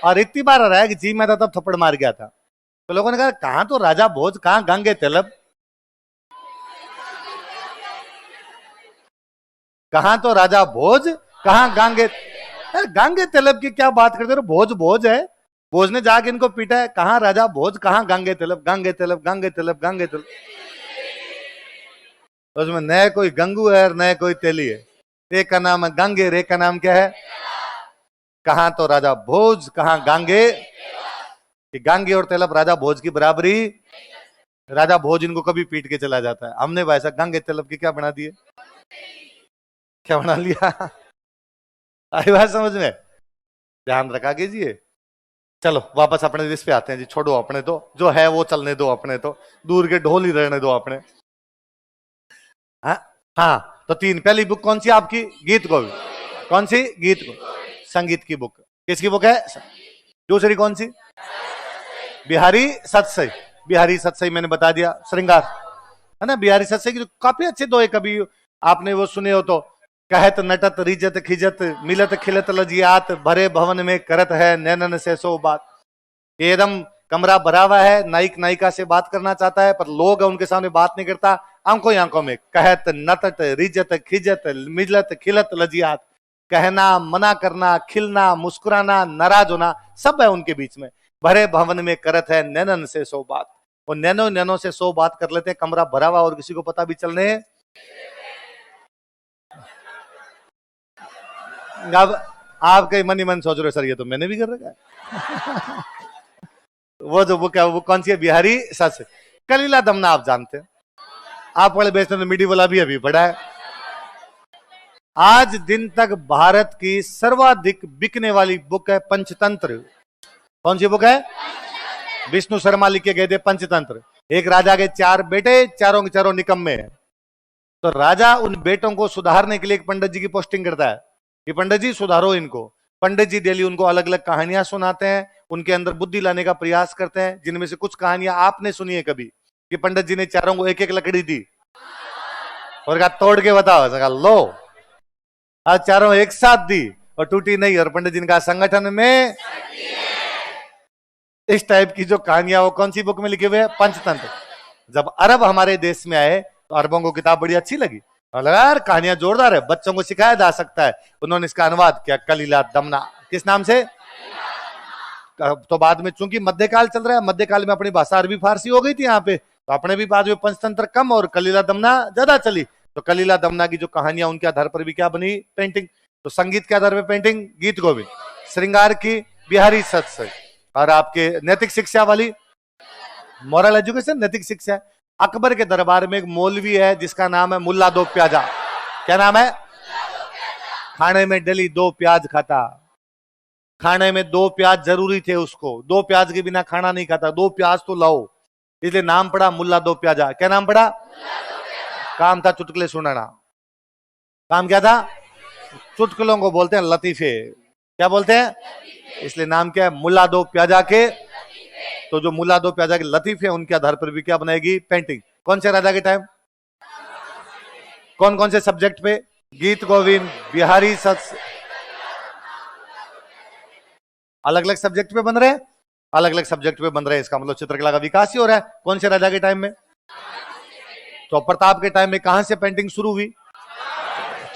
और इतनी बार हराया कि जी मैं था तब थप्पड़ मार गया था। तो लोगों ने कहा कहां तो राजा भोज, कहां गांगे तेलब, कहां तो राजा भोज, कहां गांगे। गांगे तेलब की क्या बात करते हो? भोज भोज है, भोज ने जाके इनको पीटा है। कहां राजा भोज, कहां गांगे तेलब, गांगे तेलब, गांगे तेलब, गांगे तेलब। उसमें नए कोई गंगू है और नए कोई तेली है। एक का नाम है गांगे, एक का नाम क्या है? कहां तो राजा भोज, कहां गांगे। कि गांगे और तेलब राजा भोज की बराबरी। राजा भोज इनको कभी पीट के चला जाता है। हमने भाई साहब गांगे तेलब की क्या बना दिए? क्या बना लिया? आई बात समझ में? ध्यान रखा कीजिए। चलो वापस अपने देश पे आते हैं जी। छोड़ो अपने तो, जो है वो चलने दो, अपने तो दूर के ढोल ही रहने दो अपने। हाँ, तो तीन। पहली बुक कौन सी आपकी? गीत गोविंद। कौन सी? गीत गोविंद, संगीत की बुक। किसकी बुक है? दूसरी कौन सी? बिहारी सतसई। बिहारी सतसई मैंने बता दिया, श्रृंगार है ना। बिहारी सतसई की काफी अच्छे दो है, कभी आपने वो सुने हो तो। कहत नटत रिजत खिजत मिलत खिलत लजियात, भरे भवन में करत है नैनन से सो बात। एकदम कमरा भरा हुआ है, नायक नायिका से बात करना चाहता है पर लोग उनके सामने बात नहीं करता। आंखों ही आंखों में कहत नटत रिजत खिजत मिलत खिलत लजियात, कहना, मना करना, खिलना, मुस्कुराना, नाराज होना, सब है उनके बीच में। भरे भवन में करत है नैनन से सो बात। और नैनो नैनो से सो बात कर लेते हैं, कमरा भरा हुआ और किसी को पता भी चलने। अब आप कई मन ही मन सोच रहे हो सर ये तो मैंने भी कर रखा है। वो जो बुक है वो कौन सी है? बिहारी सच। कलीला दमना आप जानते हैं, आप वाले बेचते तो मीडी वाला भी अभी पढ़ा है। आज दिन तक भारत की सर्वाधिक बिकने वाली बुक है पंचतंत्र। कौन सी बुक है? विष्णु शर्मा लिख के गए थे पंचतंत्र। एक राजा के चार बेटे, चारों के चारों निकम्मे हैं। तो राजा उन बेटों को सुधारने के लिए एक पंडित जी की पोस्टिंग करता है कि पंडित जी सुधारो इनको। पंडित जी डेली उनको अलग अलग कहानियां सुनाते हैं, उनके अंदर बुद्धि लाने का प्रयास करते हैं। जिनमें से कुछ कहानियां आपने सुनी है कभी कि पंडित जी ने चारों को एक एक लकड़ी दी और कहा तोड़ के बताओ। कहा लो, आज चारों एक साथ दी और टूटी नहीं। और पंडित जी ने कहा संगठन में। इस टाइप की जो कहानियां वो कौन सी बुक में लिखे हुए हैं? पंचतंत्र। जब अरब हमारे देश में आए तो अरबों को किताब बड़ी अच्छी लगी और लगा यार कहानियां जोरदार है, बच्चों को सिखाया जा सकता है। उन्होंने इसका अनुवाद किया कलीला दमना। किस नाम से? तो बाद में चूंकि मध्यकाल चल रहा है, मध्यकाल में अपनी भाषा अरबी फारसी हो गई थी यहाँ पे, तो अपने भी बाद में पंचतंत्र कम और कलीला दमना ज्यादा चली। तो कलीला दमना की जो कहानियां उनके आधार पर भी क्या बनी? पेंटिंग। तो संगीत के आधार पर पेंटिंग गीत गोविंद, श्रृंगार की बिहारी सत्सई, और आपके नैतिक शिक्षा वाली मॉरल एजुकेशन, नैतिक शिक्षा। अकबर के दरबार में एक मौलवी है जिसका नाम है मुल्ला दो प्याजा। क्या नाम है? खाने में डेली 2 प्याज खाता। खाने में 2 प्याज जरूरी थे उसको, 2 प्याज के बिना खाना नहीं खाता, 2 प्याज तो लाओ, इसलिए नाम पड़ा मुल्ला दो प्याजा। क्या नाम पड़ा? काम था चुटकुले सुनाना। काम क्या था? चुटकुलों को बोलते हैं लतीफे। क्या बोलते हैं? इसलिए नाम क्या है? मुल्ला दो प्याजा के। तो जो मुल्ला दो प्याजा के लतीफे उनके आधार पर भी क्या बनाएगी? पेंटिंग। कौन से राजा के टाइम? कौन कौन से सब्जेक्ट पे? गीत गोविंद, बिहारी सत्स, अलग अलग सब्जेक्ट पे बन रहे हैं, अलग अलग सब्जेक्ट पे बन रहे हैं। इसका मतलब चित्रकला का विकास ही हो रहा है। कौन से राजा के टाइम में? तो प्रताप के टाइम में कहां से पेंटिंग शुरू हुई?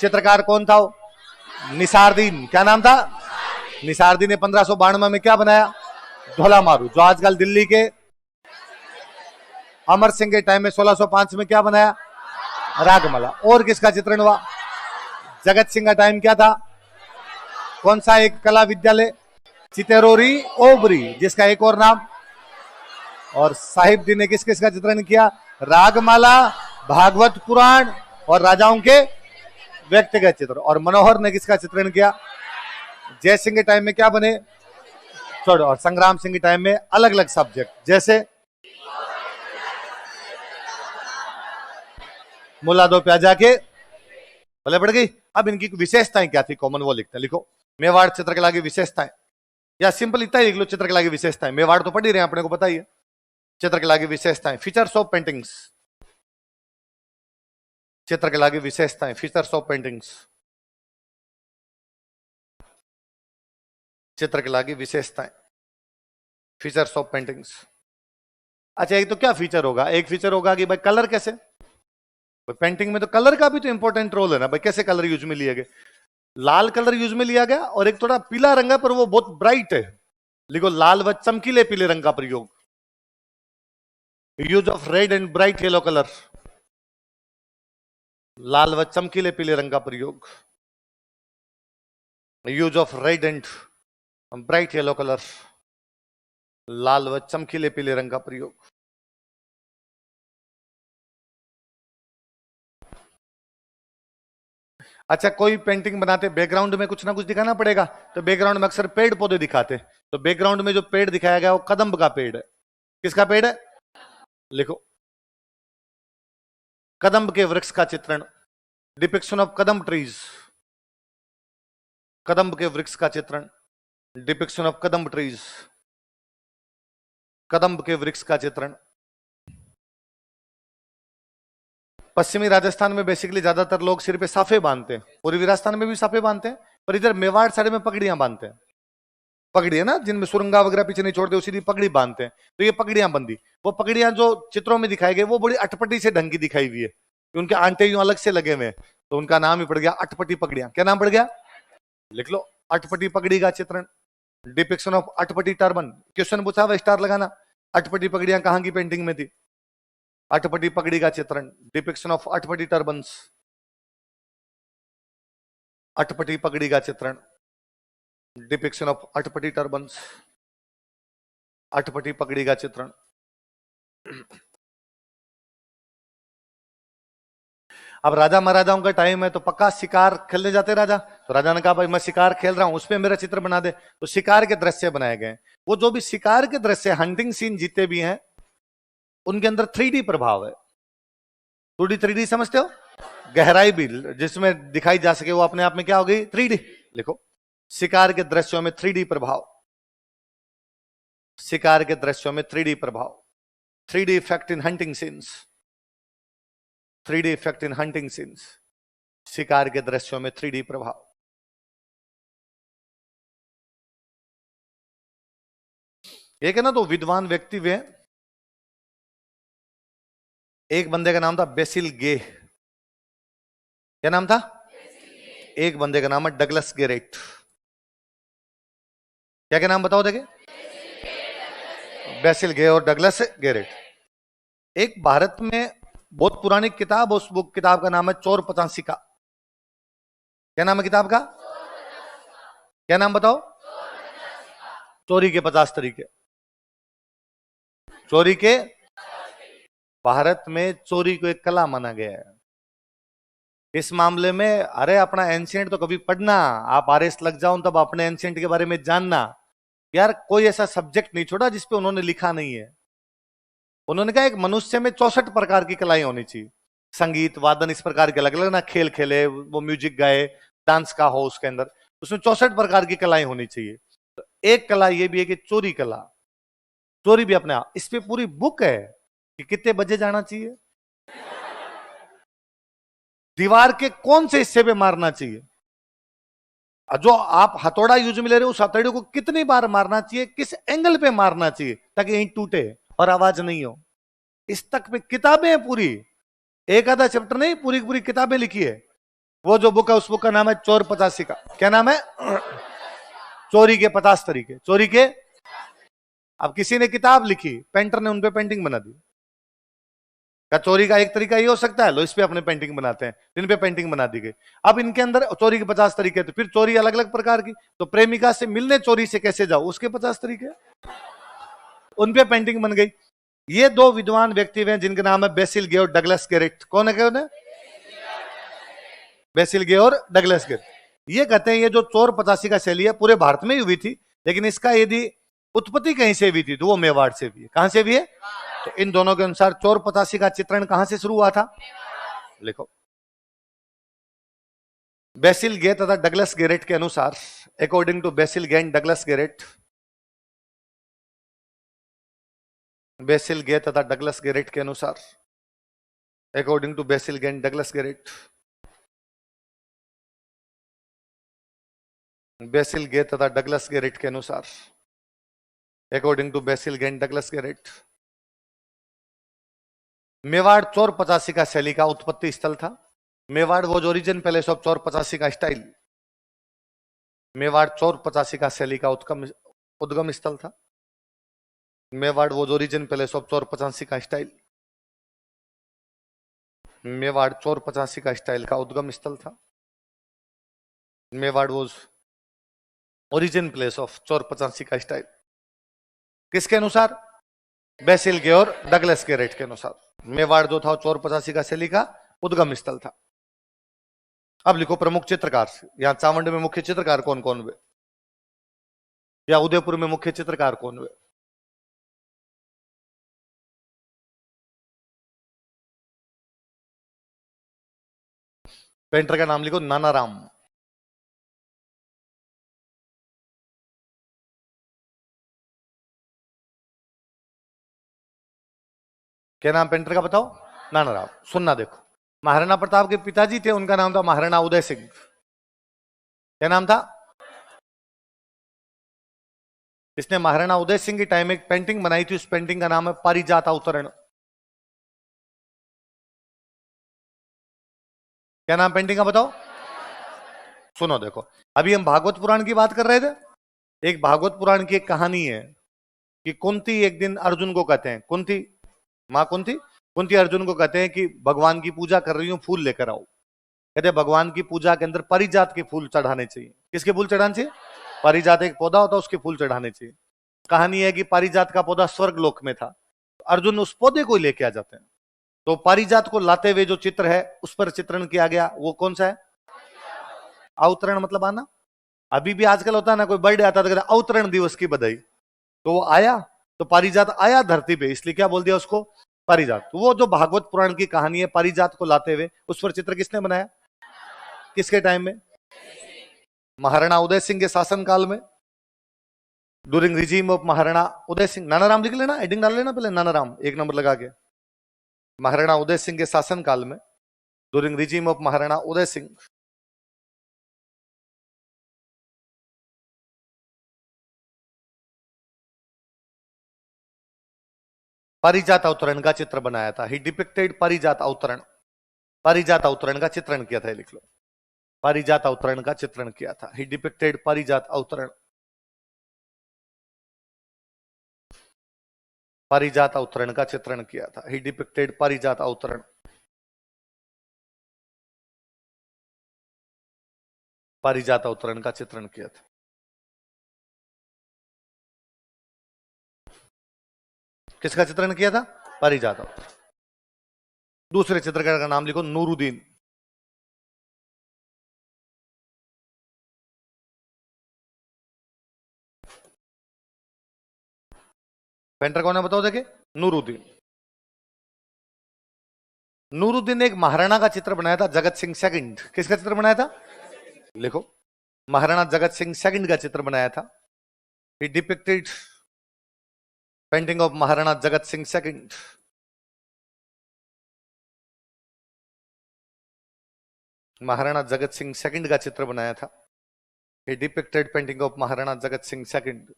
चित्रकार कौन था? निसारदीन। क्या नाम था? निसारदीन ने 1592 में क्या बनाया? ढोला मारू, जो आजकल दिल्ली के। अमर सिंह के टाइम में 1605 में क्या बनाया? रागमाला। और किसका चित्रण हुआ? जगत सिंह का टाइम क्या था? कौन सा एक कला विद्यालय? चितेरोरी ओबरी, जिसका एक और नाम और साहिब ने किस किस का चित्रण किया? रागमाला, भागवत पुराण और राजाओं के व्यक्तिगत चित्र। और मनोहर ने किसका चित्रण किया? जय सिंह के टाइम में क्या बने? छोड़ो। और संग्राम सिंह के टाइम में अलग अलग सब्जेक्ट, जैसे मुला दो प्याजा के भले पड़ गई। अब इनकी विशेषताएं क्या थी कॉमन, वो लिखते हैं। लिखो मेवाड़ चित्रकला की विशेषताएं, या सिंपल इतना ही लिख लो चित्रकला की विशेषताएं। मेवाड़ तो पढ़ ही रहे हैं, अपने को पता ही है। चित्रकला की विशेषताएं, फीचर्स ऑफ पेंटिंग्स। चित्रकला की विशेषताएं, फीचर्स ऑफ पेंटिंग्स। चित्रकला की विशेषताएं, फीचर्स ऑफ पेंटिंग्स। अच्छा, एक तो क्या फीचर होगा? एक फीचर होगा कि भाई कलर कैसे, पेंटिंग में तो कलर का भी तो इंपॉर्टेंट रोल है ना भाई। कैसे कलर यूज में लिए गए? लाल कलर यूज में लिया गया, और एक थोड़ा पीला रंग है पर वो बहुत ब्राइट है। लिखो लाल व चमकीले पीले रंग का प्रयोग। Use of red and bright yellow colour. लाल व चमकीले पीले रंग का प्रयोग। Use of red and bright yellow colour. लाल व चमकीले पीले रंग का प्रयोग। अच्छा, कोई पेंटिंग बनाते बैकग्राउंड में कुछ ना कुछ दिखाना पड़ेगा, तो बैकग्राउंड में अक्सर पेड़ पौधे दिखाते। तो बैकग्राउंड में जो पेड़ दिखाया गया वो कदम्ब का पेड़ है। किसका पेड़ है? लिखो कदम्ब के वृक्ष का चित्रण। Depiction of kadamb trees. कदम्ब के वृक्ष का चित्रण। Depiction of kadamb trees. कदम्ब के वृक्ष का चित्रण। पश्चिमी राजस्थान में बेसिकली ज्यादातर लोग सिर पे साफे बांधते हैं, पूर्वी राजस्थान में भी साफे बांधते हैं, पर इधर मेवाड़ साइड में पगड़ियां बांधते हैं। पगड़ी है ना, जिनमें सुरंगा वगैरह पीछे नहीं छोड़ते, उसी पगड़ी बांधते हैं। तो ये पगड़ियां बंदी, वो पगड़ियां जो चित्रों में दिखाई गई वो बड़ी अटपटी से ढंग की दिखाई हुई है। उनके आंटे यूं अलग से लगे हुए हैं, तो उनका नाम ही पड़ गया अटपटी पगड़ियां। क्या नाम पड़ गया? लिख लो अटपटी पगड़ी का चित्रण। Depiction of atpati turban. Question पूछा हुआ, स्टार लगाना। अटपटी पगड़ियां कहां की पेंटिंग में थी? अटपटी पगड़ी का चित्रण। Depiction of atpati turbans. अटपटी पगड़ी का चित्रण। Depiction of atpati turbans. अटपटी पगड़ी का चित्रण। अब राजा महाराजाओं का टाइम है, तो पक्का शिकार खेलने जाते राजा। तो राजा ने कहा भाई मैं शिकार खेल रहा हूं, उस पर मेरा चित्र बना दे। तो शिकार के दृश्य बनाए गए। वो जो भी शिकार के दृश्य, हंटिंग सीन जितने भी हैं, उनके अंदर 3D प्रभाव है। 2D 3D समझते हो? गहराई भी जिसमें दिखाई जा सके वो अपने आप में क्या हो गई? 3D। लिखो शिकार के दृश्यों में 3D प्रभाव। शिकार के दृश्यों में 3D प्रभाव। 3D effect in hunting scenes. 3D effect in hunting scenes. शिकार के दृश्यों में 3D प्रभाव। एक है ना, तो विद्वान व्यक्ति वे, एक बंदे का नाम था बेसिल गे। क्या नाम था? एक बंदे का नाम है डगलस गेरेट। क्या क्या नाम बताओ देखे? बेसिल गे और डगलस गेरेट। एक भारत में बहुत पुरानी किताब, उस बुक किताब का नाम है चोर 85 का। क्या नाम है किताब का? क्या नाम बताओ? चोरी के 50 तरीके। चोरी के, भारत में चोरी को एक कला माना गया है। इस मामले में अरे अपना एंशिएंट तो कभी पढ़ना, आप आरएस लग जाओ तब अपने एंशिएंट के बारे में जानना। यार कोई ऐसा सब्जेक्ट नहीं छोड़ा जिसपे उन्होंने लिखा नहीं है। उन्होंने कहा एक मनुष्य में 64 प्रकार की कलाएं होनी चाहिए। संगीत वादन इस प्रकार के अलग अलग ना, खेल खेले, वो म्यूजिक गाए, डांस का हो उसके अंदर, उसमें 64 प्रकार की कलाएं होनी चाहिए। तो एक कला ये भी है कि चोरी कला। चोरी भी अपने आप, इस पे पूरी बुक है कि कितने बजे जाना चाहिए, दीवार के कौन से हिस्से पे मारना चाहिए, जो आप हथौड़ा यूज में ले रहे हो उस हथौड़े को कितनी बार मारना चाहिए, किस एंगल पे मारना चाहिए ताकि यहीं टूटे और आवाज नहीं हो। इस तक पे किताबें हैं पूरी, एक आधा चैप्टर नहीं, पूरी पूरी किताबें लिखी है। वो जो बुक है उस बुक का नाम है चोर 85 का। क्या नाम है? चोरी के 50 तरीके। चोरी के, अब किसी ने किताब लिखी, पेंटर ने उनपे पेंटिंग बना दी। क्या चोरी का एक तरीका ये हो सकता है? लो इस पे अपने पेंटिंग बनाते हैं, इन पे पेंटिंग बना दी गई। अब इनके अंदर चोरी के 50 तरीके, तो फिर चोरी अलग अलग प्रकार की। तो प्रेमिका से मिलने चोरी से कैसे जाओ, उसके 50 तरीके, उन पे पेंटिंग बन गई। ये दो विद्वान व्यक्ति हैं जिनके नाम है बेसिल गे और डगलस गेरिट। कौन है उन्हें? बेसिल गे और डगलस गेरिट। ये कहते हैं ये जो चोर पचासी का शैली है पूरे भारत में ही हुई थी, लेकिन इसका यदि उत्पत्ति कहीं से हुई थी तो वो मेवाड़ से भी है। कहां से भी है? तो इन दोनों के अनुसार चोर पचासी का चित्रण कहां से शुरू हुआ था? लिखो। बेसिल गे तथा डगलस गेरिट के अनुसार, according to Basil Gray and Douglas Barrett, Basil Gray तथा डगलस गेरिट के अनुसार, according to Basil Gray and Douglas Barrett, Basil Gray तथा डगलस गेरिट के अनुसार, according to Basil Gray and Douglas Barrett, Mewar Chaurapanchasika का शैली का उत्पत्ति स्थल था। Mewar was origin palace of Chaurapanchasika का स्टाइल। मेवाड़ चोर पचासी का शैली का उद्गम स्थल था। Mewar was origin palace of Chaurapanchasika का स्टाइल। मेवाड़ चोर पचासी का स्टाइल का उद्गम स्थल था। Mewar was origin place of Chaurapanchasika का स्टाइल। किसके अनुसार? बेसिल गे और डगलस गेरिट के अनुसार मेवाड़ जो था चोर पचासी का शैली का उद्गम स्थल था। अब लिखो प्रमुख चित्रकार। यहां चावंड में मुख्य चित्रकार कौन कौन हुए, या उदयपुर में मुख्य चित्रकार कौन हुए? पेंटर का नाम लिखो, नानाराम। क्या नाम पेंटर का बताओ? नानाराम। सुनना देखो, महाराणा प्रताप के पिताजी थे, उनका नाम था महाराणा उदय सिंह। क्या नाम था? इसने महाराणा उदय सिंह के टाइम एक पेंटिंग बनाई थी, उस पेंटिंग का नाम है पारिजात अवतरण। क्या नाम पेंटिंग का बताओ? सुनो देखो, अभी हम भागवत पुराण की बात कर रहे थे। एक भागवत पुराण की एक कहानी है कि कुंती एक दिन अर्जुन को कहते हैं, कुंती मां कुंती अर्जुन को कहते हैं कि भगवान की पूजा कर रही हूं, फूल लेकर आओ। कहते हैं भगवान की पूजा के अंदर पारिजात के फूल चढ़ाने चाहिए। किसके फूल चढ़ाने चाहिए? पारिजात एक पौधा होता है, उसके फूल चढ़ाने चाहिए। कहानी है कि पारिजात का पौधा स्वर्ग लोक में था, अर्जुन उस पौधे को लेके आ जाते हैं। तो पारिजात को लाते हुए जो चित्र है उस पर चित्रण किया गया, वो कौन सा है? अवतरण मतलब आना। अभी भी आजकल होता है ना, कोई बर्थडे आता तो अवतरण दिवस की बधाई, तो वो आया, तो पारिजात आया धरती पे, इसलिए क्या बोल दिया उसको? पारिजात। तो वो जो भागवत पुराण की कहानी है पारिजात को लाते हुए, उस पर चित्र किसने बनाया? किसके टाइम में? महाराणा उदय सिंह के शासन काल में, during regime of Maharana Uday Singh. नानाराम लिख लेना, एडिंग डाल लेना पहले, नानाराम एक नंबर लगा के। महाराणा उदय सिंह के शासन काल में, during regime of Maharana Uday Singh, पारिजात अवतरण का चित्र बनाया था। ही डिपिक्टेड पारिजात अवतरण। पारिजात अवतरण का चित्रण किया था, लिख लो। पारिजात अवतरण का चित्रण किया था। ही डिपिक्टेड पारिजात अवतरण। पारिजात अवतरण का चित्रण किया था। ही डिपिक्टेड पारिजात अवतरण। पारिजात अवतरण का चित्रण किया था। किसका चित्रण किया था? पारिजात अवतरण। दूसरे चित्रकार का नाम लिखो, नूरुद्दीन। पेंटर कौन है बताओ देखे? नूरुद्दीन। नूरुद्दीन ने एक महाराणा का चित्र बनाया था, जगत सिंह सेकंड। किसका चित्र बनाया था? लिखो, महाराणा जगत सिंह सेकंड का चित्र बनाया था। ही depicted painting of Maharana Jagat Singh second. Maharana Jagat Singh second का चित्र बनाया था। ही depicted painting of Maharana Jagat Singh second.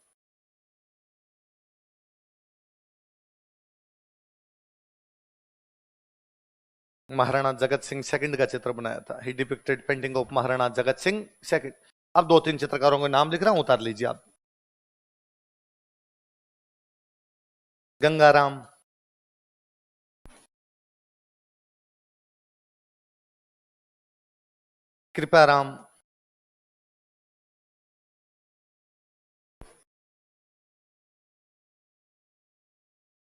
Maharana Jagat Singh second का चित्र बनाया था। ही depicted painting of Maharana Jagat Singh second. अब दो तीन चित्रकारों के नाम लिख रहा हूं, उतार लीजिए आप। गंगाराम, कृपाराम,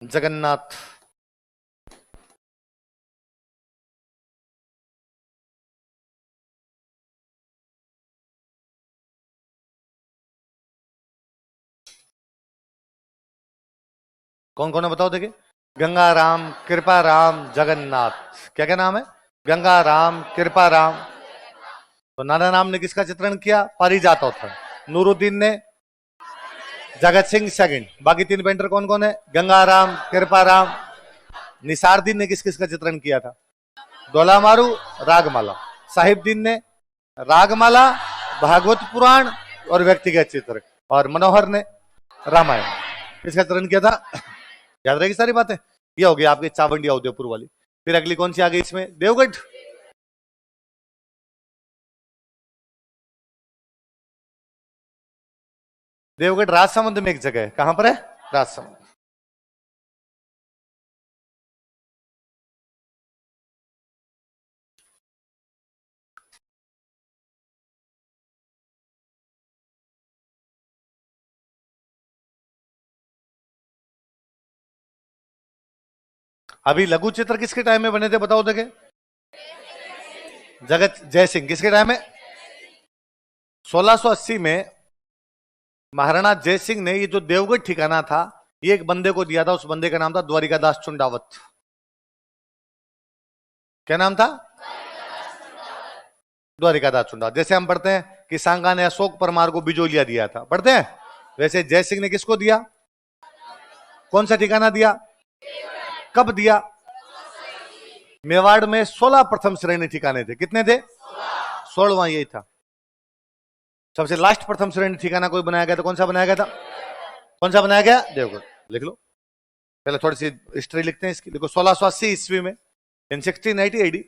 जगन्नाथ। कौन कौन है बताओ देखिए। गंगा राम, कृपा राम, जगन्नाथ। क्या क्या नाम है? गंगा राम, कृपा राम। तो नाना राम ने किसका चित्रण किया? पारिजात ऑथर। नूरुद्दीन ने जगत सिंह सेकंड। बाकी तीन पेंटर कौन कौन है? गंगाराम, कृपाराम। निसारदीन ने किस किस का चित्रण किया था? डोलामारू, रागमाला। साहिबदीन ने रागमाला, भागवत पुराण और व्यक्तिगत चित्र। और मनोहर ने रामायण। किसका चित्रण किया था? याद रहेगी सारी बातें। ये हो गई आपकी चावंडिया उदयपुर वाली। फिर अगली कौन सी आ गई इसमें? देवगढ़। देवगढ़ राजसमंद में एक जगह है। कहां पर है? राजसमंद। अभी लघु चित्र किसके टाइम में बने थे बताओ देखे? जगत जयसिंह। किसके टाइम में? 1680 में महाराणा जयसिंह ने ये जो देवगढ़ ठिकाना था ये एक बंदे को दिया था। उस बंदे का नाम था द्वारिकादास चुंडावत। क्या नाम था? द्वारिकादास चुंडावत। जैसे हम पढ़ते हैं कि सांगा ने अशोक परमार को बिजोलिया दिया था, पढ़ते हैं, वैसे जयसिंह ने किसको दिया? कौन सा ठिकाना दिया? कब दिया? मेवाड़ में 16 प्रथम श्रेणी ठिकाने थे। कितने थे? 16वां यही था। सबसे लास्ट प्रथम श्रेणी ठिकाना कोई बनाया गया था, कौन सा बनाया गया था? कौन सा बनाया गया? देवगढ़। लिख लो। पहले थोड़ी सी हिस्ट्री लिखते हैं इसकी। देखो 1680 ईस्वी में, इन 1680 AD,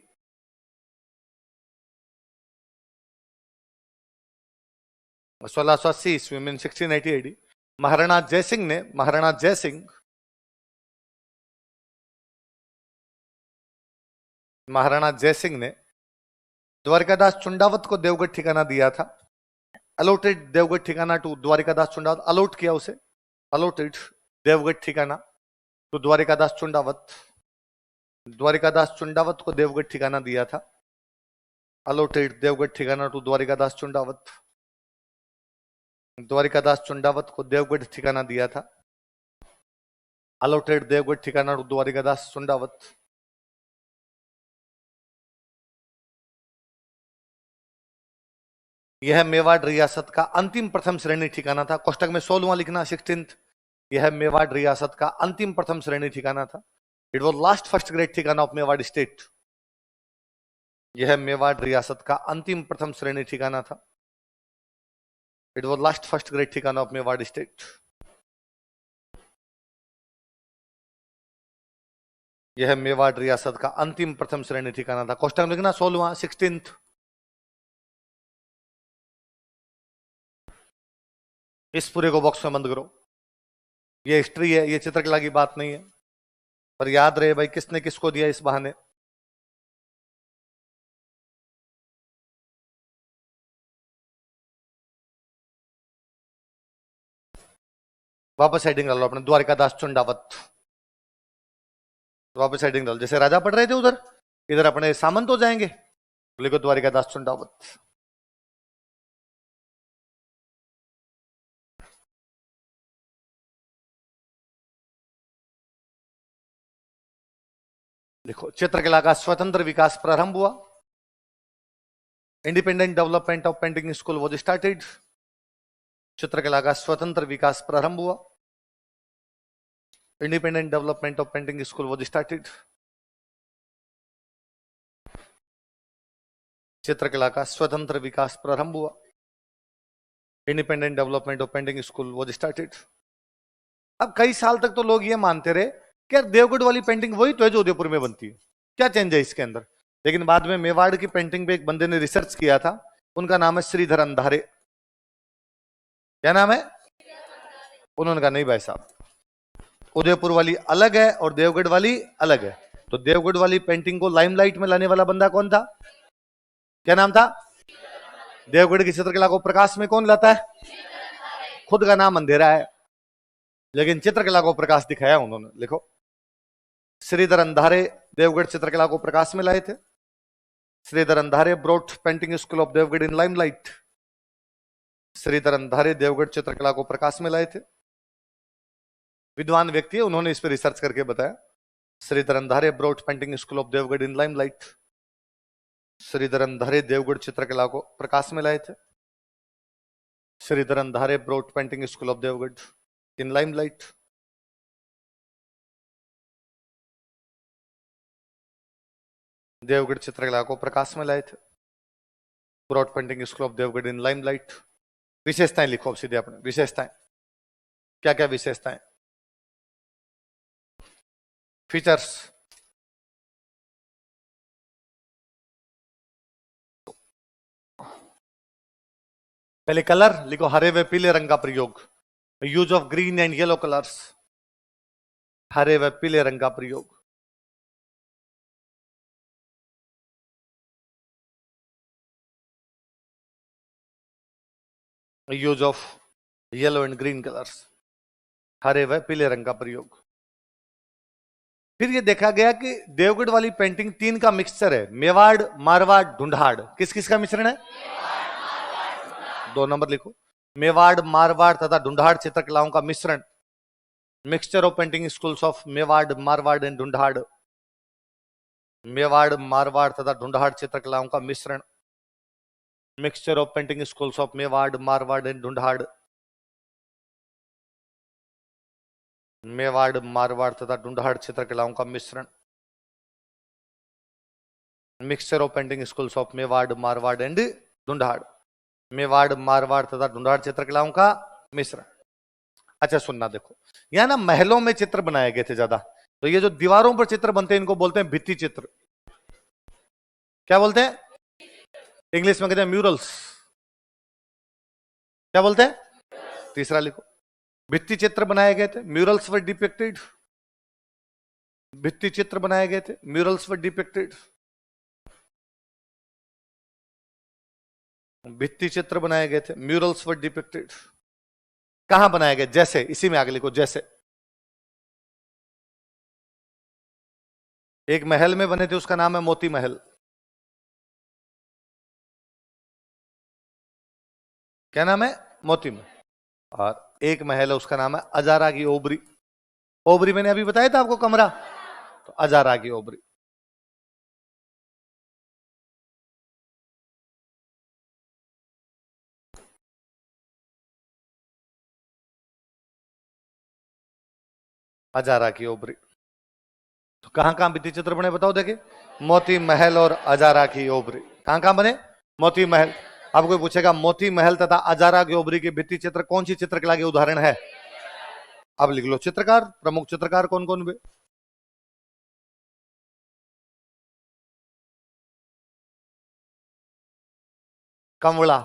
1680 ईस्वी में, 1680 AD, महाराणा जयसिंह ने महाराणा जयसिंह ने द्वारिकादास चुंडावत को देवगढ़ ठिकाना दिया था। अलॉटेड देवगढ़ ठिकाना टू द्वारिकादास चुंडावत। अलॉट किया उसे। अलॉटेड देवगढ़ ठिकाना टू द्वारिकादास चुंडावत। द्वारिकादास चुंडावत को देवगढ़ ठिकाना दिया था। अलॉटेड देवगढ़ ठिकाना टू द्वारिकादास चुंडावत। द्वारिकादास चुंडावत को देवगढ़ ठिकाना दिया था। अलॉटेड देवगढ़ ठिकाना टू द्वारिकादास चुंडावत। यह मेवाड़ रियासत का अंतिम प्रथम श्रेणी ठिकाना था। कोष्टक में 16वां लिखना, 16th। यह मेवाड़ रियासत का अंतिम प्रथम श्रेणी ठिकाना था। It was last first grade ठिकाना ऑफ मेवाड़ स्टेट। यह मेवाड़ रियासत का अंतिम प्रथम श्रेणी ठिकाना था। It was last first grade ठिकाना ऑफ मेवाड़ स्टेट। यह मेवाड़ रियासत का अंतिम प्रथम श्रेणी ठिकाना था। कोष्टक में लिखना 16वां, 16th। इस पूरे को बॉक्स में बंद करो। ये हिस्ट्री है, ये चित्रकला की बात नहीं है, पर याद रहे भाई किसने किसको दिया इस बहाने। वापस हेडिंग डालो अपने, द्वारिकादास चुंडावत। वापस हेडिंग डालो। जैसे राजा पढ़ रहे थे उधर, इधर अपने सामंत हो जाएंगे। लिखो द्वारिकादास चुंडावत। देखो, चित्रकला का स्वतंत्र विकास प्रारंभ हुआ। Independent development of painting school was started. चित्रकला का स्वतंत्र विकास प्रारंभ हुआ। Independent development of painting school was started. चित्रकला का स्वतंत्र विकास प्रारंभ हुआ। Independent development of painting school was started. अब कई साल तक तो लोग ये मानते रहे कि यार देवगढ़ वाली पेंटिंग वही तो है जो उदयपुर में बनती है, क्या चेंज है इसके अंदर। लेकिन बाद में मेवाड़ की पेंटिंग पे एक बंदे ने रिसर्च किया था। उनका नाम है श्रीधर अंधारे। क्या नाम है? उन्होंने कहा नहीं भाई साहब, उदयपुर वाली अलग है और देवगढ़ वाली अलग है। तो देवगढ़ वाली पेंटिंग को लाइमलाइट में लाने वाला बंदा कौन था? क्या नाम था? देवगढ़ की चित्रकला को प्रकाश में कौन लाता है? खुद का नाम अंधेरा है। लेकिन चित्रकला को प्रकाश दिखाया उन्होंने। लिखो, श्रीधर अंधारे देवगढ़ चित्रकला को प्रकाश में लाए थे। Shridhar Andhare brought painting school of Deogarh in limelight. Shridhar Andhare Deogarh चित्रकला को प्रकाश में लाए थे। विद्वान व्यक्ति है, उन्होंने इस पर रिसर्च करके बताया। Shridhar Andhare brought painting school of Deogarh in limelight. Shridhar Andhare Deogarh चित्रकला को प्रकाश में लाए थे। Shridhar Andhare brought painting school of Deogarh in limelight. Deogarh चित्रकला को प्रकाश में लाए थे। Broad painting school of Deogarh in limelight. विशेषताएं लिखो अब सीधे अपने, विशेषताएं क्या क्या विशेषताएं, फीचर्स। पहले कलर लिखो, हरे व पीले रंग का प्रयोग, use of green and yellow colours. हरे व पीले रंग का प्रयोग। Use of yellow and green colours, हरे व पीले रंग का प्रयोग। फिर ये देखा गया कि देवगढ़ वाली पेंटिंग 3 का मिक्सचर है, मेवाड़, मारवाड़, ढूंढाड़। किस किस का मिश्रण है? 2 नंबर लिखो, मेवाड़, मारवाड़ तथा ढूंढाड़ चित्रकलाओं का मिश्रण। Mixture of painting schools of Mewar, Marwar and Dhundhar. Mewar, Marwar तथा ढूंढाड़ चित्रकलाओं का मिश्रण। Mixture of painting schools of Mewar, Marwar and Dhundhar. Mewar, Marwar तथा ढूंढाड़ चित्रकलाओं का मिश्रण। Mixture of painting schools of Mewar, Marwar and Dhundhar. Mewar, Marwar तथा ढूंढाड़ चित्रकलाओं का मिश्रण। अच्छा सुनना, देखो यहां ना महलों में चित्र बनाए गए थे ज्यादा, तो ये जो दीवारों पर चित्र बनते हैं इनको बोलते हैं भित्ति चित्र। क्या बोलते हैं? इंग्लिश में कहते हैं म्यूरल्स। क्या बोलते हैं? तीसरा लिखो, भित्ति चित्र बनाए गए थे, म्यूरल्स वर डिपिक्टेड। भित्ति चित्र बनाए गए थे, म्यूरल्स वर डिपिक्टेड। भित्ति चित्र बनाए गए थे, म्यूरल्स वर डिपिक्टेड। कहां बनाए गए? जैसे, इसी में आगे लिखो, जैसे एक महल में बने थे, उसका नाम है मोती महल। क्या नाम है? मोती महल। और एक महल है, उसका नाम है अजारा की ओबरी। ओबरी मैंने अभी बताया था आपको, कमरा, तो अजारा की ओबरी। अजारा की ओबरी। तो कहां कहां भित्ति चित्र बने बताओ, देखिए, मोती महल और अजारा की ओबरी। कहां कहां बने? मोती महल। अब कोई पूछेगा मोती महल तथा अजारा की ओबरी के भित्ति चित्र कौन सी चित्रकला के उदाहरण है? अब लिख लो चित्रकार, प्रमुख चित्रकार कौन कौन हुए? कंवड़ा,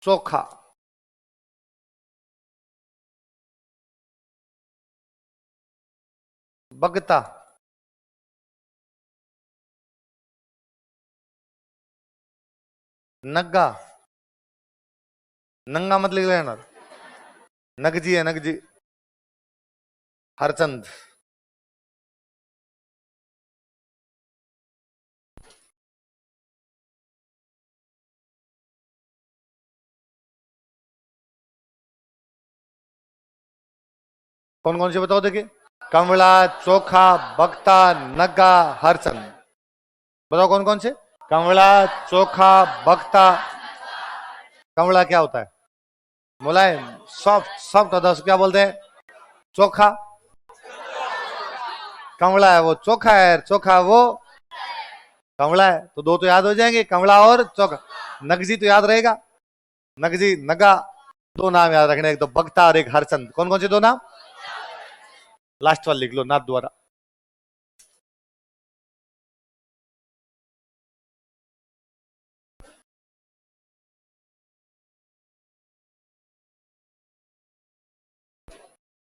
चोखा, बगता, नग्गा। नंगा मत लिख लेना, नगजी है, नगजी। हरचंद, कौन कौन से बताओ देखिए, कंवड़ा, चोखा, बगता, नग्गा, हरचंद। बताओ कौन कौन से? कंवड़ा, चोखा, बगता। कंवड़ा क्या होता है? मुलायम, सॉफ्ट, सॉफ्ट होता है, उसको क्या बोलते हैं? चोखा। कंवड़ा है वो चोखा है, चोखा वो कंवड़ा है। तो 2 तो याद हो जाएंगे, कंवड़ा और चोखा। नगजी तो याद रहेगा, नगजी, नगा। 2 नाम याद रखने, एक तो बगता और एक हरचंद। कौन कौन से 2 नाम? लास्ट वाला लिख लो, नाथ द्वारा।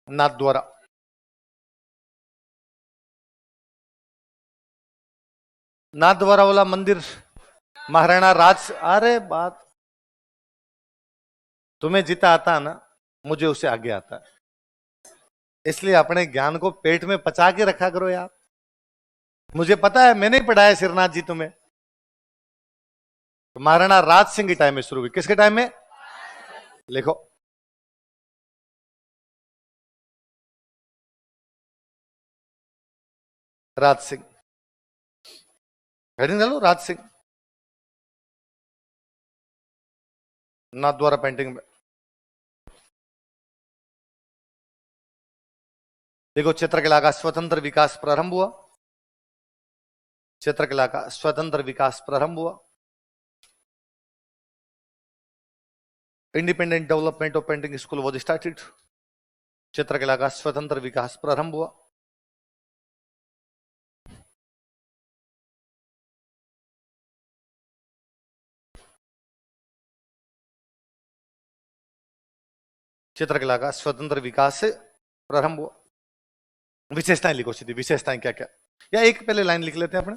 नाथ द्वारा। नाथ द्वारा वाला मंदिर महाराणा राज, अरे बात तुम्हें जितना आता है ना, मुझे उससे आगे आता है। इसलिए अपने ज्ञान को पेट में पचा के रखा करो यार। मुझे पता है, मैंने ही पढ़ाया सिरनाथ जी तुम्हें। तो महाराणा राज सिंह के टाइम में शुरू हुई। किसके टाइम में? लिखो, राज सिंह। हेडिंग डालो, राज सिंह। नाथ द्वारा पेंटिंग में देखो, चित्रकला का स्वतंत्र विकास प्रारंभ हुआ। चित्रकला का स्वतंत्र विकास प्रारंभ हुआ। Independent development of painting school was started. चित्रकला का स्वतंत्र विकास प्रारंभ हुआ। चित्रकला का स्वतंत्र विकास से प्रारंभ हुआ। विशेषताएं लिखो सीधी, विशेषताएं क्या क्या, या एक पहले लाइन लिख लेते हैं अपने।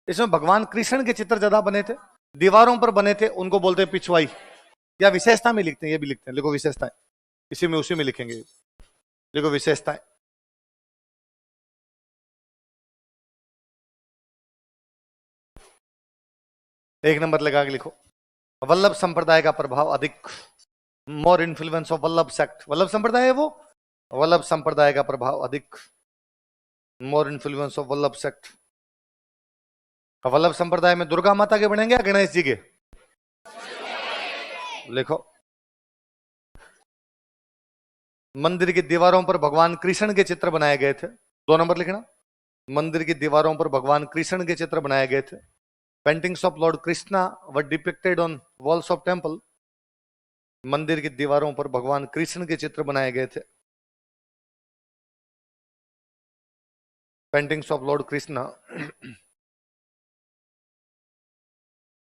इसमें भगवान कृष्ण के चित्र ज्यादा बने थे, दीवारों पर बने थे, उनको बोलते हैं पिछवाई। या विशेषता में लिखते हैं, ये भी लिखते हैं। लिखो विशेषताएं, इसी में उसी में लिखेंगे। लिखो विशेषताएं। एक नंबर लगा के लिखो, वल्लभ संप्रदाय का प्रभाव अधिक। मोर influence of Vallabh sect. Vallabh संप्रदाय है वो, वल्लभ संप्रदाय का प्रभाव अधिक। मोर influence of Vallabh sect. Vallabh संप्रदाय में दुर्गा माता के बनेंगे या गणेश जी के? लिखो, मंदिर की दीवारों पर भगवान कृष्ण के चित्र बनाए गए थे। 2 नंबर लिखना, मंदिर की दीवारों पर भगवान कृष्ण के चित्र बनाए गए थे। Paintings of Lord Krishna were depicted on walls of temple. मंदिर की दीवारों पर भगवान कृष्ण के चित्र बनाए गए थे। Paintings of Lord Krishna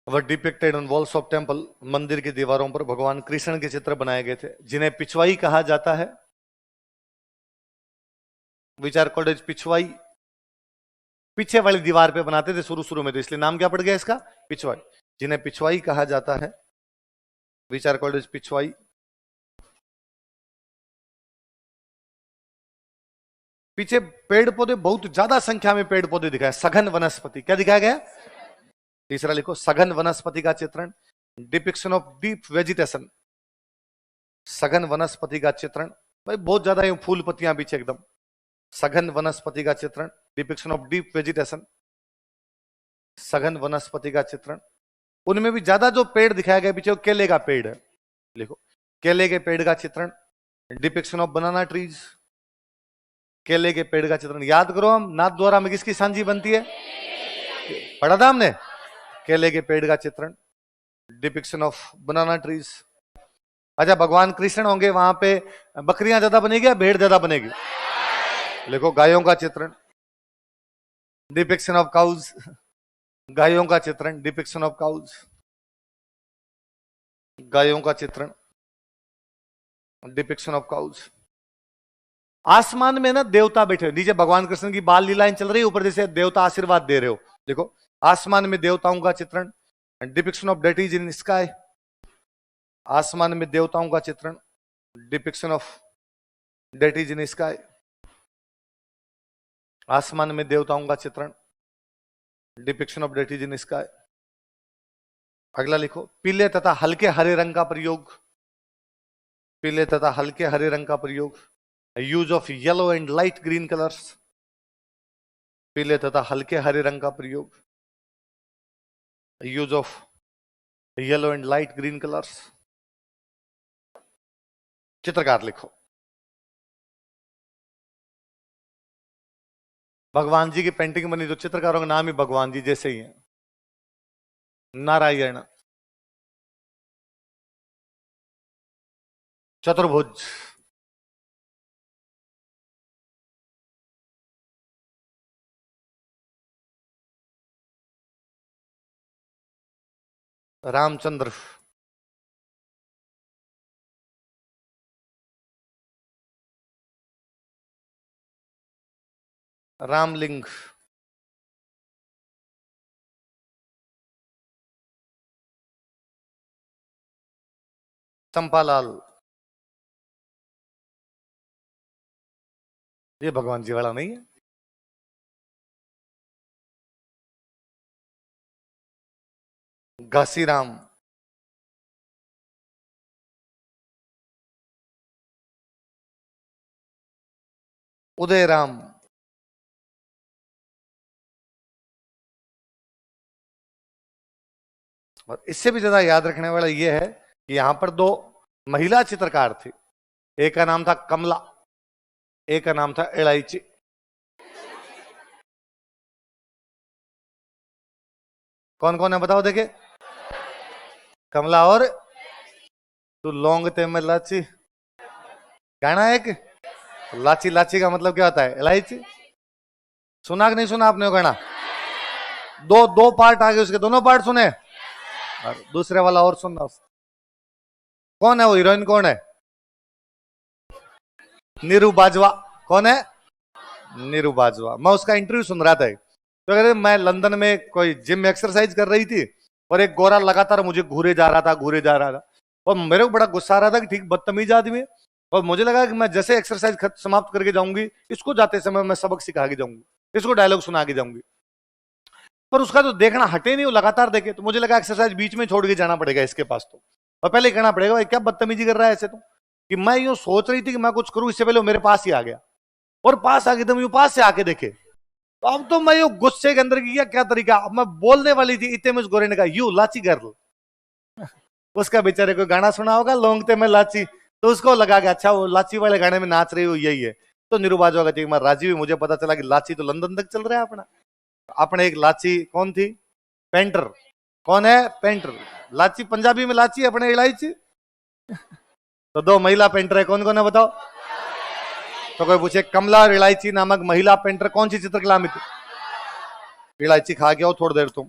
were depicted on walls of temple. मंदिर की दीवारों पर भगवान कृष्ण के चित्र बनाए गए थे, जिन्हें पिछवाई कहा जाता है। विचार कॉलेज पिछवाई, पीछे वाली दीवार पे बनाते थे शुरू शुरू में, तो इसलिए नाम क्या पड़ गया इसका? पिछवाई। जिन्हें पिछवाई कहा जाता है। विचार कॉलेज पिछवाई। पीछे पेड़ पौधे, बहुत ज्यादा संख्या में पेड़ पौधे दिखाए, सघन वनस्पति। क्या दिखाया गया? तीसरा लिखो, सघन वनस्पति का चित्रण। Depiction of deep vegetation. सघन वनस्पति का चित्रण, भाई बहुत ज्यादा फूल पत्तियां पीछे एकदम। सघन वनस्पति का चित्रण। Depiction of deep vegetation. सघन वनस्पति का चित्रण। उनमें भी ज्यादा जो पेड़ दिखाया गया पीछे, वो केले का पेड़ है। लिखो, केले के पेड़ का चित्रण। Depiction of banana trees. केले के पेड़ का चित्रण। याद करो, हम नाथ द्वारा में किसकी सांझी बनती है? पढ़ा था हमने। केले के पेड़ का चित्रण। Depiction of banana trees. अच्छा, भगवान कृष्ण होंगे वहां पे, बकरियां ज्यादा बनेगी या भेड़ ज्यादा बनेगी? लिखो, गायों का चित्रण। Depiction of cows. गायों का चित्रण। Depiction of cows. गायों का चित्रण। Depiction of cows. आसमान में ना देवता बैठे, नीचे भगवान कृष्ण की बाल लीलाएं चल रही है, ऊपर जैसे देवता आशीर्वाद दे रहे हो। देखो, आसमान में देवताओं का चित्रण। Depiction of deities in sky. आसमान में देवताओं का चित्रण। Depiction of deities in sky. आसमान में देवताओं का चित्रण। Depiction of deities in sky. अगला लिखो, पीले तथा हल्के हरे रंग का प्रयोग। पीले तथा हल्के हरे रंग का प्रयोग। Use of yellow and light green colours. पीले तथा हल्के हरे रंग का प्रयोग। Use of yellow and light green colours. चित्रकार लिखो, भगवान जी की पेंटिंग बनी तो चित्रकारों का नाम ही भगवान जी जैसे ही है। नारायण। चतुर्भुज। रामचंद्र। रामलिंग। चंपालाल, ये भगवान जी वाला नहीं है। घासीराम, उदयराम, और इससे भी ज्यादा याद रखने वाला ये है कि यहां पर दो महिला चित्रकार थी। एक का नाम था कमला, एक का नाम था इलायची। कौन कौन है बताओ देखे। कमला और तू लौंग ते में लाची, गाना है एक। लाची, लाची का मतलब क्या होता है, इलायची। सुना कि नहीं सुना आपने वो गाना। दो दो पार्ट आ गए उसके, दोनों पार्ट सुने। और दूसरे वाला और सुनना। कौन है वो हीरोइन, कौन है। नीरू बाजवा। कौन है, नीरू बाजवा। मैं उसका इंटरव्यू सुन रहा था। तो अगर मैं लंदन में कोई जिम में एक्सरसाइज कर रही थी और एक गोरा लगातार मुझे घूरे जा रहा था, घूरे जा रहा था, और मेरे को बड़ा गुस्सा आ रहा था कि ठीक बदतमीज आदमी है। और मुझे लगा कि मैं जैसे एक्सरसाइज समाप्त करके जाऊंगी, इसको जाते समय मैं सबक सिखा के जाऊंगी, इसको डायलॉग सुना के जाऊंगी। पर उसका तो देखना हटे नहीं, वो लगातार देखे। तो मुझे लगा एक्सरसाइज बीच में छोड़ के जाना पड़ेगा इसके पास तो, और पहले कहना पड़ेगा भाई क्या बदतमीजी कर रहा है ऐसे तो। कि मैं यूं सोच रही थी कि मैं कुछ करूं, इससे पहले वो मेरे पास ही आ गया, और पास आके तुम यूं पास से आके देखे। तो अब तो मैं यूं गुस्से के अंदर किया क्या तरीका। अब मैं बोलने वाली थी, इतने में उस गोरे ने कहा यू लाची गर्ल। उसका बेचारे को गाना सुना होगा लोंगते में लाची, तो उसको लगा कि अच्छा वो लाची वाले गाने में नाच रही हो यही है। तो निरुबाज होगा ठीक, मैं राजी हुई। मुझे पता चला कि लाची तो लंदन तक चल रहा है अपना। अपने एक लाची कौन थी, पेंटर। कौन है, पेंटर। लाची पंजाबी में लाची, अपने इलायची। तो दो महिला पेंटर है, कौन कौन है बताओ। तो कोई पूछे कमला और इलायची नामक महिला पेंटर कौन सी चित्रकला में थी। इलायची खा के आओ थोड़ी देर तुम।